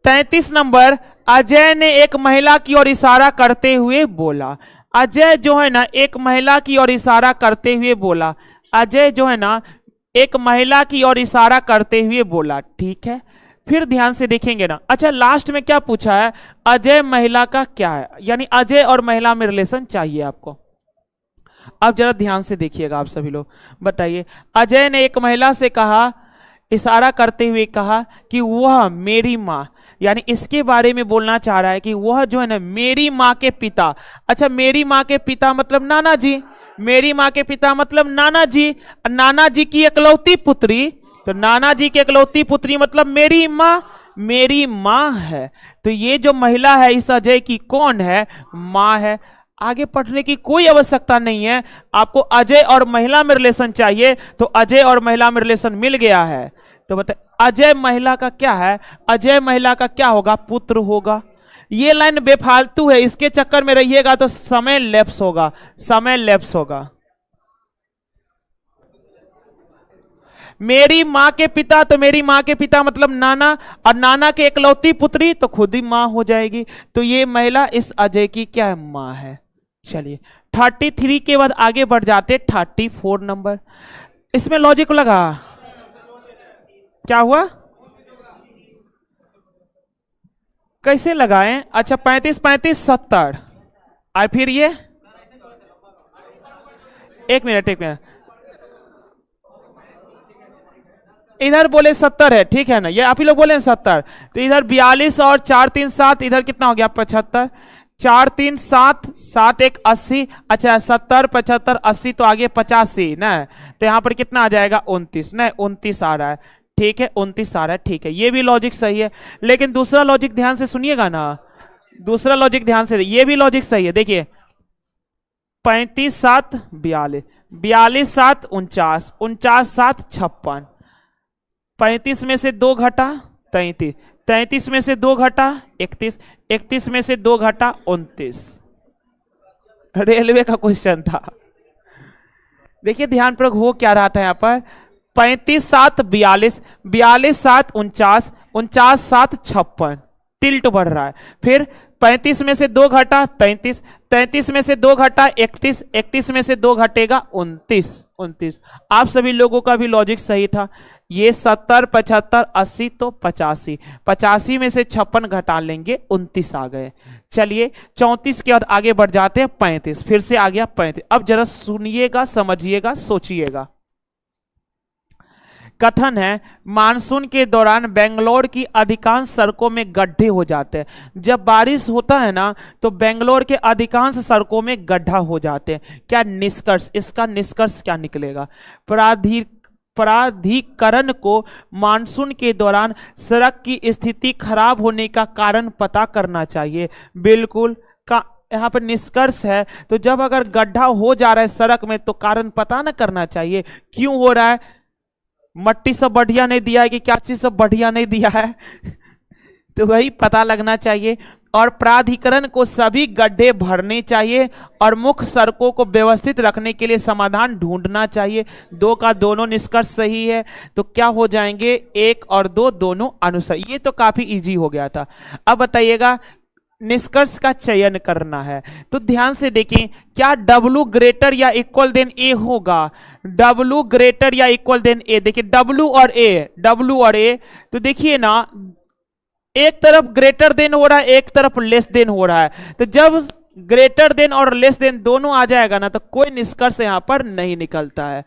33 नंबर, अजय ने एक महिला की ओर इशारा करते हुए बोला। अजय जो है ना एक महिला की ओर इशारा करते हुए बोला। अजय जो है ना एक महिला की ओर इशारा करते हुए बोला। ठीक है, फिर ध्यान से देखेंगे ना। अच्छा, लास्ट में क्या पूछा है? अजय महिला का क्या है, यानी अजय और महिला में रिलेशन चाहिए आपको। अब जरा ध्यान से देखिएगा आप सभी लोग, बताइए। अजय ने एक महिला से कहा, इशारा करते हुए कहा कि वह मेरी माँ, यानी इसके बारे में बोलना चाह रहा है कि वह जो है ना मेरी माँ के पिता। अच्छा, मेरी माँ के पिता मतलब नाना जी, मेरी माँ के पिता मतलब नाना जी, नाना जी की इकलौती पुत्री, तो नाना जी की इकलौती पुत्री मतलब मेरी माँ है। तो ये जो महिला है इस अजय की कौन है? माँ है। आगे पढ़ने की कोई आवश्यकता नहीं है, आपको अजय और महिला में रिलेशन चाहिए, तो अजय और महिला में रिलेशन मिल गया है। तो बताए अजय महिला का क्या है? अजय महिला का क्या होगा? पुत्र होगा। ये लाइन बेफालतू है, इसके चक्कर में रहिएगा तो समय लैप्स होगा, समय लैप्स होगा। मेरी माँ के पिता, तो मेरी माँ के पिता मतलब नाना, और नाना के इकलौती पुत्री तो खुद ही माँ हो जाएगी। तो ये महिला इस अजय की क्या है? माँ है। चलिए 33 के बाद आगे बढ़ जाते 34 नंबर। इसमें लॉजिक लगा, क्या हुआ? कैसे लगाएं? अच्छा 35 35 70, और फिर ये एक मिनट इधर बोले 70 है, ठीक है ना, ये आप ही लोग बोले 70, तो इधर 42 और 4 3 7, इधर कितना हो गया? 75, 4 3 7 7 1 80। अच्छा 70 75 80 तो आगे 85 ना, तो यहां पर कितना आ जाएगा? 29 ना, 29 आ रहा है। ठीक है 29 आ रहा है, ठीक है, ये भी लॉजिक सही है। लेकिन दूसरा लॉजिक ध्यान से सुनिएगा ना, दूसरा लॉजिक ध्यान से, ये भी लॉजिक सही है। देखिए 35 7 42, 42 7 49, 49 7 56, 35 में से 2 घटा 33, 33 में से 2 घटा 31, 31 में से 2 घटा 29। रेलवे का क्वेश्चन था। देखिए ध्यानपूर्वक हो क्या रहा था यहां पर, 35 7 42, 42 7 49, 49 7 56, टिल्ट बढ़ रहा है। फिर 35 में से 2 घटा 33, 33 में से 2 घटा 31, 31 में से 2 घटेगा 29, 29। आप सभी लोगों का भी लॉजिक सही था। ये 70 75 80 तो 85, 85 में से 56 घटा लेंगे 29 आ गए। चलिए 34 के बाद आगे बढ़ जाते हैं 35, फिर से आ गया 35। अब जरा सुनिएगा, समझिएगा, सोचिएगा। कथन है, मानसून के दौरान बेंगलोर की अधिकांश सड़कों में गड्ढे हो जाते हैं। जब बारिश होता है ना तो बेंगलोर के अधिकांश सड़कों में गड्ढा हो जाते हैं। क्या निष्कर्ष, इसका निष्कर्ष क्या निकलेगा? प्राधिकरण को मानसून के दौरान सड़क की स्थिति खराब होने का कारण पता करना चाहिए। बिल्कुल का यहाँ पर निष्कर्ष है, तो जब अगर गड्ढा हो जा रहा है सड़क में तो कारण पता ना करना चाहिए क्यों हो रहा है। मट्टी सब बढ़िया नहीं दिया है कि क्या चीज सब बढ़िया नहीं दिया है तो वही पता लगना चाहिए। और प्राधिकरण को सभी गड्ढे भरने चाहिए और मुख्य सड़कों को व्यवस्थित रखने के लिए समाधान ढूंढना चाहिए। दो का दोनों निष्कर्ष सही है, तो क्या हो जाएंगे? 1 और 2 दोनों अनुसार। ये तो काफी इजी हो गया था। अब बताइएगा निष्कर्ष का चयन करना है, तो ध्यान से देखें, क्या W ग्रेटर या इक्वल देन A होगा? W ग्रेटर या इक्वल देन A, देखिए W और A, तो देखिए ना एक तरफ ग्रेटर देन हो रहा है, एक तरफ लेस देन हो रहा है। तो जब ग्रेटर देन और लेस देन दोनों आ जाएगा ना तो कोई निष्कर्ष यहां पर नहीं निकलता है,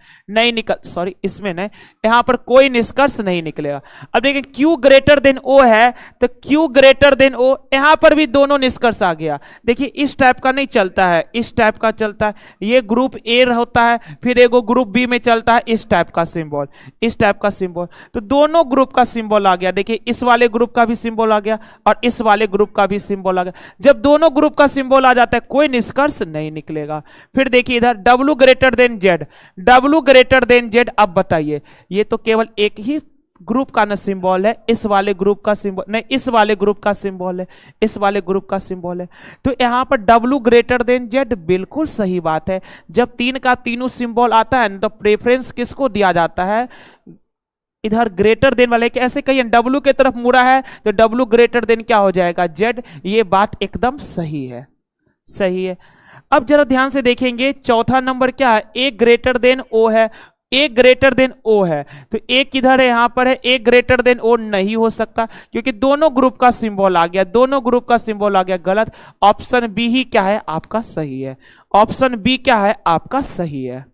इसमें नहीं, यहां पर कोई निष्कर्ष नहीं निकलेगा। अब देखिए Q ग्रेटर देन O है, तो Q ग्रेटर देन O, यहां पर भी दोनों निष्कर्ष आ गया। देखिए इस टाइप का नहीं चलता है, इस टाइप का चलता है। ये ग्रुप A होता है, फिर एगो ग्रुप B में चलता है इस टाइप का सिंबल, इस टाइप का सिंबल। तो दोनों ग्रुप का सिंबल आ गया। देखिए इस वाले ग्रुप का भी सिंबल आ गया और इस वाले ग्रुप का भी सिंबल आ गया। जब दोनों ग्रुप का सिंबल आ जाता है कोई निष्कर्ष नहीं निकलेगा। फिर देखिए इधर W greater than Z, W greater than Z। अब बताइए, ये तो केवल एक ही ग्रुप का ना सिंबल है, इस वाले ग्रुप का सिंबल नहीं, इस वाले ग्रुप का सिंबल है, इस वाले ग्रुप का सिंबल है। तो यहां पर W ग्रेटर देन Z बिल्कुल सही बात है। जब 3 का तीनों सिंबल आता है तो प्रेफरेंस किसको दिया जाता है? इधर ग्रेटर देन वाले ऐसे कहिए डब्ल्यू के तरफ मुड़ा है तो डब्ल्यू ग्रेटर देन क्या हो जाएगा जेड। ये बात एकदम सही है, सही है। अब जरा ध्यान से देखेंगे चौथा नंबर क्या है, ए ग्रेटर देन ओ है, ए ग्रेटर देन ओ है तो ए किधर है, यहां पर है, ए ग्रेटर देन ओ नहीं हो सकता क्योंकि दोनों ग्रुप का सिंबल आ गया, दोनों ग्रुप का सिंबल आ गया, गलत। ऑप्शन बी ही क्या है आपका सही है, ऑप्शन बी क्या है आपका सही है।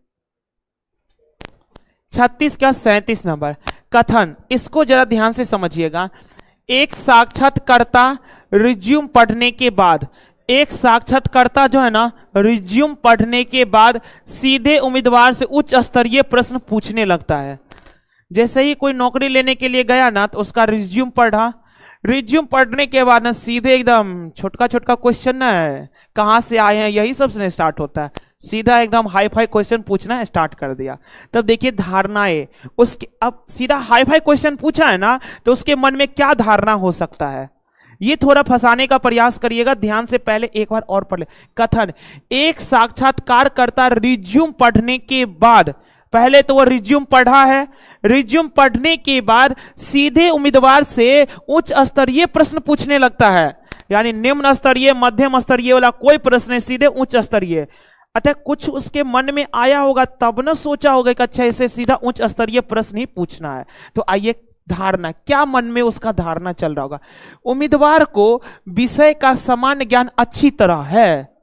36 का 37 नंबर कथन, इसको जरा ध्यान से समझिएगा। एक साक्षात्कारता रिज्यूम पढ़ने के बाद, एक साक्षात्कारता जो है ना रिज्यूम पढ़ने के बाद सीधे उम्मीदवार से उच्च स्तरीय प्रश्न पूछने लगता है। जैसे ही कोई नौकरी लेने के लिए गया ना तो उसका रिज्यूम पढ़ा, रिज्यूम पढ़ने के बाद ना सीधे एकदम छोटका छोटका क्वेश्चन ना है, कहां से आए हैं यही सबसे स्टार्ट होता है, सीधा एकदम हाई फाई क्वेश्चन पूछना स्टार्ट कर दिया। तब देखिए धारणाएं उसके, अब सीधा हाई फाई क्वेश्चन पूछा है ना तो उसके मन में क्या धारणा हो सकता है, ये थोड़ा फंसाने का प्रयास करिएगा। ध्यान से पहले एक बार और पढ़ ले। कथन, एक साक्षात्कारकर्ता रिज्यूम पढ़ने के बाद, पहले तो वो रिज्यूम पढ़ा है, रिज्यूम पढ़ने के बाद सीधे उम्मीदवार से उच्च स्तरीय प्रश्न पूछने लगता है, यानी निम्न स्तरीय मध्यम स्तरीय वाला कोई प्रश्न है, सीधे उच्च स्तरीय। अतः कुछ उसके मन में आया होगा तब न सोचा होगा कि अच्छा इसे सीधा उच्च स्तरीय प्रश्न ही पूछना है। तो आइए धारणा, क्या मन में उसका धारणा चल रहा होगा। उम्मीदवार को विषय का सामान्य ज्ञान अच्छी तरह है,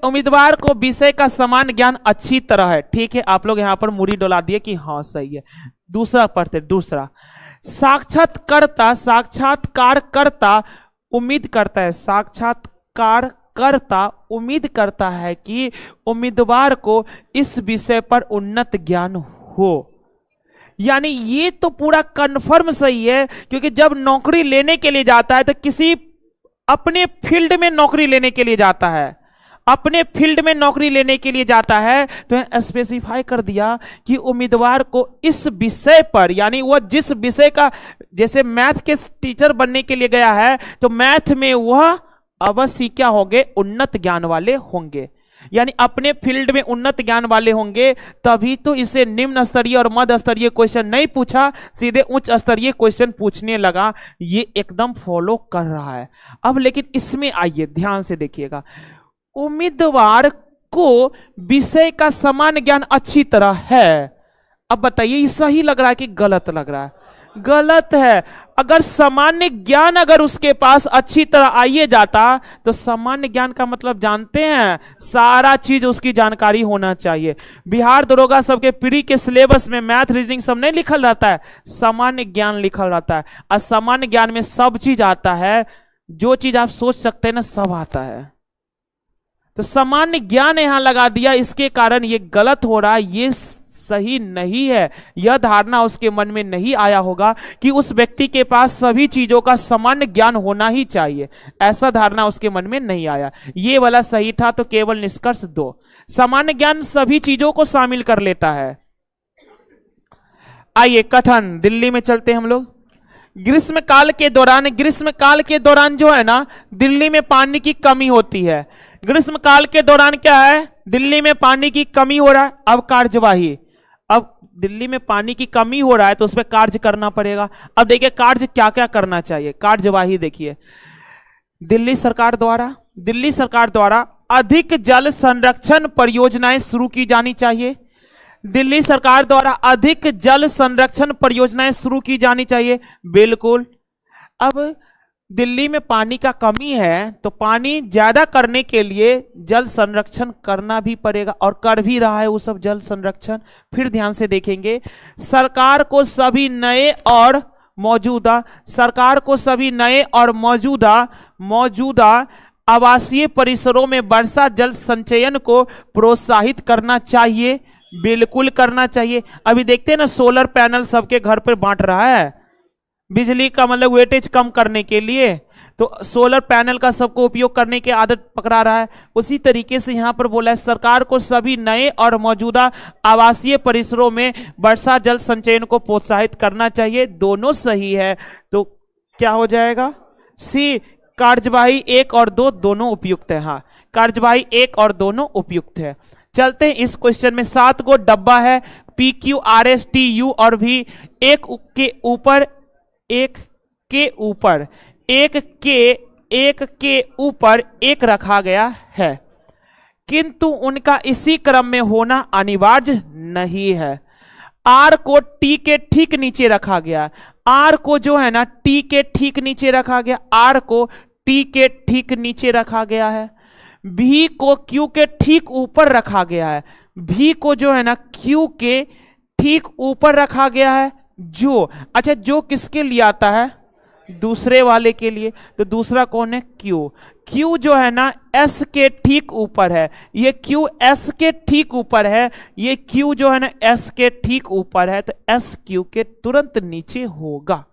उम्मीदवार को विषय का सामान्य ज्ञान अच्छी तरह है, ठीक है। आप लोग यहां पर मुड़ी डोला दिए कि हाँ सही है। दूसरा पढ़ते, दूसरा साक्षात्कारकर्ता उम्मीद करता है, साक्षात्कारकर्ता उम्मीद करता है कि उम्मीदवार को इस विषय पर उन्नत ज्ञान हो। यानी ये तो पूरा कन्फर्म सही है क्योंकि जब नौकरी लेने के लिए जाता है तो किसी अपने फील्ड में नौकरी लेने के लिए जाता है, अपने फील्ड में नौकरी लेने के लिए जाता है तो स्पेसिफाई कर दिया कि उम्मीदवार को इस विषय पर, यानी वह जिस विषय का, जैसे मैथ के टीचर बनने के लिए गया है तो मैथ में वह अवश्य क्या होंगे, उन्नत ज्ञान वाले होंगे, यानी अपने फील्ड में उन्नत ज्ञान वाले होंगे। तभी तो इसे निम्न स्तरीय और मध्य स्तरीय क्वेश्चन नहीं पूछा, सीधे उच्च स्तरीय क्वेश्चन पूछने लगा। ये एकदम फॉलो कर रहा है। अब लेकिन इसमें आइए ध्यान से देखिएगा, उम्मीदवार को विषय का सामान्य ज्ञान अच्छी तरह है। अब बताइए ये सही लग रहा है कि गलत लग रहा है? गलत है। अगर सामान्य ज्ञान अगर उसके पास अच्छी तरह आइए जाता तो सामान्य ज्ञान का मतलब जानते हैं, सारा चीज उसकी जानकारी होना चाहिए। बिहार दरोगा सबके प्री के सिलेबस में मैथ रीजनिंग सब नहीं लिखल रहता है, सामान्य ज्ञान लिखल रहता है। और सामान्य ज्ञान में सब चीज आता है, जो चीज आप सोच सकते हैं ना सब आता है। तो सामान्य ज्ञान यहां लगा दिया, इसके कारण ये गलत हो रहा है, ये सही नहीं है। यह धारणा उसके मन में नहीं आया होगा कि उस व्यक्ति के पास सभी चीजों का सामान्य ज्ञान होना ही चाहिए, ऐसा धारणा उसके मन में नहीं आया। ये वाला सही था। तो केवल निष्कर्ष 2, सामान्य ज्ञान सभी चीजों को शामिल कर लेता है। आइए कथन, दिल्ली में चलते हम लोग। ग्रीष्मकाल के दौरान जो है ना दिल्ली में पानी की कमी होती है। ग्रीष्मकाल के दौरान क्या है, दिल्ली में पानी की कमी हो रहा है। अब कार्यवाही, अब दिल्ली में पानी की कमी हो रहा है तो उस पर कार्य करना पड़ेगा। अब देखिए कार्य क्या क्या करना चाहिए, कार्यवाही देखिए। दिल्ली सरकार द्वारा अधिक जल संरक्षण परियोजनाएं शुरू की जानी चाहिए। दिल्ली सरकार द्वारा अधिक जल संरक्षण परियोजनाएं शुरू की जानी चाहिए, बिल्कुल। अब दिल्ली में पानी का कमी है तो पानी ज्यादा करने के लिए जल संरक्षण करना भी पड़ेगा और कर भी रहा है वो सब जल संरक्षण। फिर ध्यान से देखेंगे, सरकार को सभी नए और मौजूदा आवासीय परिसरों में वर्षा जल संचयन को प्रोत्साहित करना चाहिए, बिल्कुल करना चाहिए। अभी देखते हैं ना सोलर पैनल सबके घर पर बांट रहा है, बिजली का मतलब वेटेज कम करने के लिए, तो सोलर पैनल का सबको उपयोग करने की आदत पकड़ा रहा है। उसी तरीके से यहां पर बोला है सरकार को सभी नए और मौजूदा आवासीय परिसरों में वर्षा जल संचयन को प्रोत्साहित करना चाहिए। दोनों सही है तो क्या हो जाएगा, सी। कार्यवाही 1 और 2 दोनों उपयुक्त है। हाँ, कार्यवाही 1 और दोनों उपयुक्त है। चलते हैं इस क्वेश्चन में। 7 गो डब्बा है, P Q R S T U और भी, एक के ऊपर एक रखा गया है, किंतु उनका इसी क्रम में होना अनिवार्य नहीं है। आर को टी के ठीक नीचे रखा गया, आर को जो है ना टी के ठीक नीचे रखा गया, आर को टी के ठीक नीचे रखा गया है। भी को क्यू के ठीक ऊपर रखा गया है, भी को जो है ना क्यू के ठीक ऊपर रखा गया है। जो अच्छा जो किसके लिए आता है? दूसरे वाले के लिए। तो दूसरा कौन है? क्यू। क्यू जो है ना एस के ठीक ऊपर है, ये क्यू एस के ठीक ऊपर है, ये क्यू जो है ना एस के ठीक ऊपर है, तो एस क्यू के तुरंत नीचे होगा।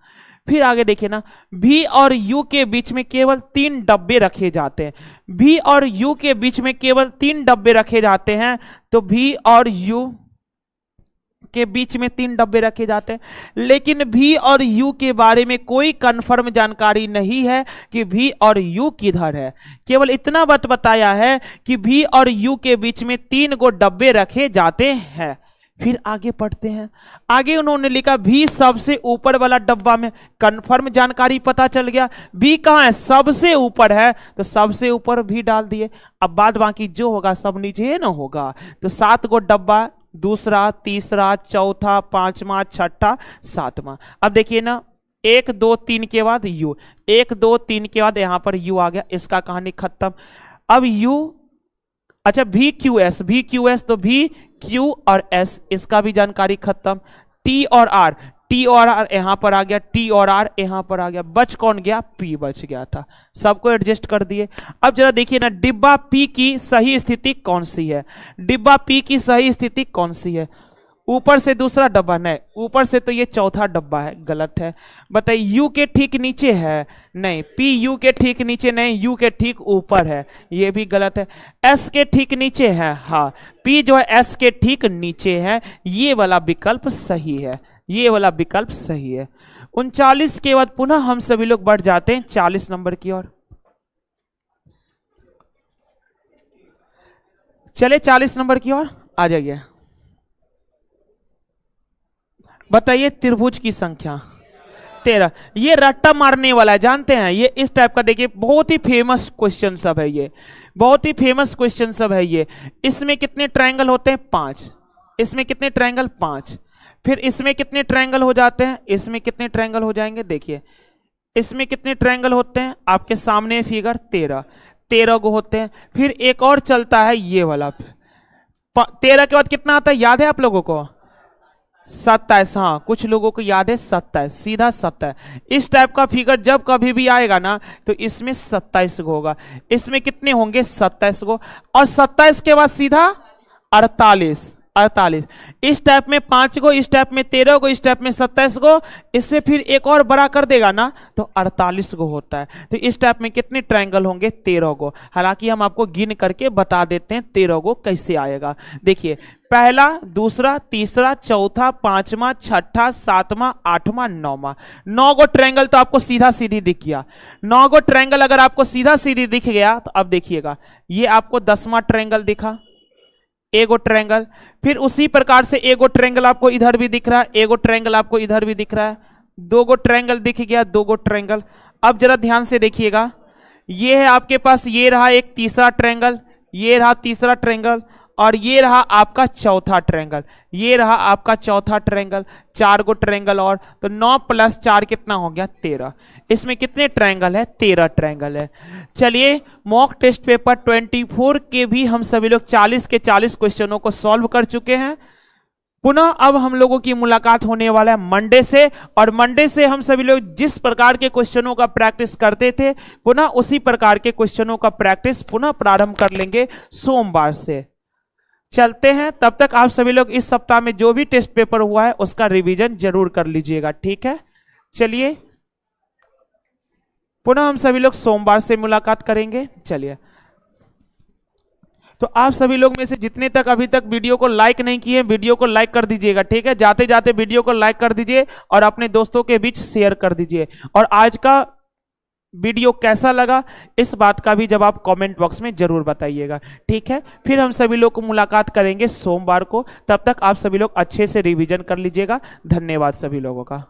फिर आगे देखिए ना, भी और यू के बीच में केवल 3 डब्बे रखे जाते हैं, भी और यू के बीच में केवल 3 डब्बे रखे जाते हैं, तो भी और यू के बीच में 3 डब्बे रखे जाते हैं, लेकिन भी और यू के बारे में कोई कंफर्म जानकारी नहीं है कि भी और यू किधर है। केवल इतना बात बताया है कि भी और यू के बीच में 3 गो डब्बे रखे जाते हैं। फिर आगे पढ़ते हैं, आगे उन्होंने लिखा भी सबसे ऊपर वाला डब्बा में, कंफर्म जानकारी पता चल गया, भी कहां है? सबसे ऊपर है, तो सबसे ऊपर भी डाल दिए। अब बाद बाकी जो होगा सब नीचे ना होगा। तो 7 गो डब्बा, दूसरा, तीसरा, चौथा, पांचवा, छठा, सातवां। अब देखिए ना 1 2 3 के बाद यू, 1 2 3 के बाद यहां पर यू आ गया, इसका कहानी खत्म। अब यू, अच्छा भी क्यू एस, तो भी क्यू और एस, इसका भी जानकारी खत्म। टी और आर यहां पर आ गया, टी और आर यहां पर आ गया, बच कौन गया? पी बच गया था, सबको एडजस्ट कर दिए। अब जरा देखिए ना, डिब्बा पी की सही स्थिति कौन सी है? डिब्बा पी की सही स्थिति कौन सी है? ऊपर से दूसरा डब्बा नहीं, ऊपर से तो ये चौथा डब्बा है, गलत है। बताइए यू के ठीक नीचे है? नहीं, पी यू के ठीक नीचे नहीं, यू के ठीक ऊपर है, ये भी गलत है। एस के ठीक नीचे है, हाँ, पी जो है एस के ठीक नीचे है, ये वाला विकल्प सही है, ये वाला विकल्प सही है। 39 के बाद पुनः हम सभी लोग बढ़ जाते हैं 40 नंबर की ओर। चले 40 नंबर की ओर आ जाइए। बताइए त्रिभुज की संख्या 13। ये रट्टा मारने वाला है, जानते हैं, ये इस टाइप का, देखिए बहुत ही फेमस क्वेश्चन सब है, ये बहुत ही फेमस क्वेश्चन सब है ये। इसमें कितने ट्रायंगल होते हैं? 5। इसमें कितने ट्रायंगल? 5। फिर इसमें कितने ट्रायंगल हो जाते हैं? इसमें कितने ट्रायंगल हो जाएंगे? देखिए इसमें कितने ट्रायंगल होते हैं? आपके सामने फिगर 13 गो होते हैं। फिर एक और चलता है ये वाला, 13 के बाद कितना आता है याद है आप लोगों को? 27। हाँ, कुछ लोगों को याद है 27, सीधा 27। इस टाइप का फिगर जब कभी भी आएगा ना तो इसमें 27 गो होगा। इसमें कितने होंगे? 27 गो। और 27 के बाद सीधा 48। इस टाइप में 5 गो, इस टाइप में 13 गो, इस टाइप में 27 गो, इससे फिर एक और बड़ा कर देगा ना तो 48 गो होता है। तो इस टाइप में कितने ट्रायंगल होंगे? 13 गो। हालांकि हम आपको गिन करके बता देते हैं 13 गो कैसे आएगा। देखिए पहला, दूसरा, तीसरा, चौथा, पांचवा, छठा, सातवां, आठवां, नौवां, 9 गो ट्रायंगल तो आपको सीधा सीधी दिख गया। 9 गो ट्रायंगल अगर आपको सीधा सीधी दिख गया तो अब देखिएगा ये आपको 10वां ट्रायंगल दिखा, एगो ट्रायंगल। फिर उसी प्रकार से एगो ट्रायंगल आपको इधर भी दिख रहा है, एगो ट्रायंगल आपको इधर भी दिख रहा है, 2 गो ट्रायंगल दिख गया, 2 गो ट्रायंगल। अब जरा ध्यान से देखिएगा, ये है आपके पास, ये रहा एक तीसरा ट्रायंगल, ये रहा तीसरा ट्रायंगल, और ये रहा आपका चौथा ट्रायंगल, ये रहा आपका चौथा ट्रायंगल। 4 गो ट्रायंगल और, तो 9 + 4 कितना हो गया? 13। इसमें कितने ट्रायंगल है? 13 ट्रायंगल है। चलिए मॉक टेस्ट पेपर 24 के भी हम सभी लोग 40 के 40 क्वेश्चनों को सॉल्व कर चुके हैं। पुनः अब हम लोगों की मुलाकात होने वाला है मंडे से, और मंडे से हम सभी लोग जिस प्रकार के क्वेश्चनों का प्रैक्टिस करते थे पुनः उसी प्रकार के क्वेश्चनों का प्रैक्टिस पुनः प्रारंभ कर लेंगे सोमवार से। चलते हैं, तब तक आप सभी लोग इस सप्ताह में जो भी टेस्ट पेपर हुआ है उसका रिवीजन जरूर कर लीजिएगा, ठीक है। चलिए पुनः हम सभी लोग सोमवार से मुलाकात करेंगे। चलिए, तो आप सभी लोग में से जितने तक अभी तक वीडियो को लाइक नहीं किए, वीडियो को लाइक कर दीजिएगा, ठीक है। जाते जाते वीडियो को लाइक कर दीजिए और अपने दोस्तों के बीच शेयर कर दीजिए। और आज का वीडियो कैसा लगा इस बात का भी जवाब कमेंट बॉक्स में जरूर बताइएगा। ठीक है, फिर हम सभी लोग को मुलाकात करेंगे सोमवार को। तब तक आप सभी लोग अच्छे से रिवीजन कर लीजिएगा। धन्यवाद सभी लोगों का।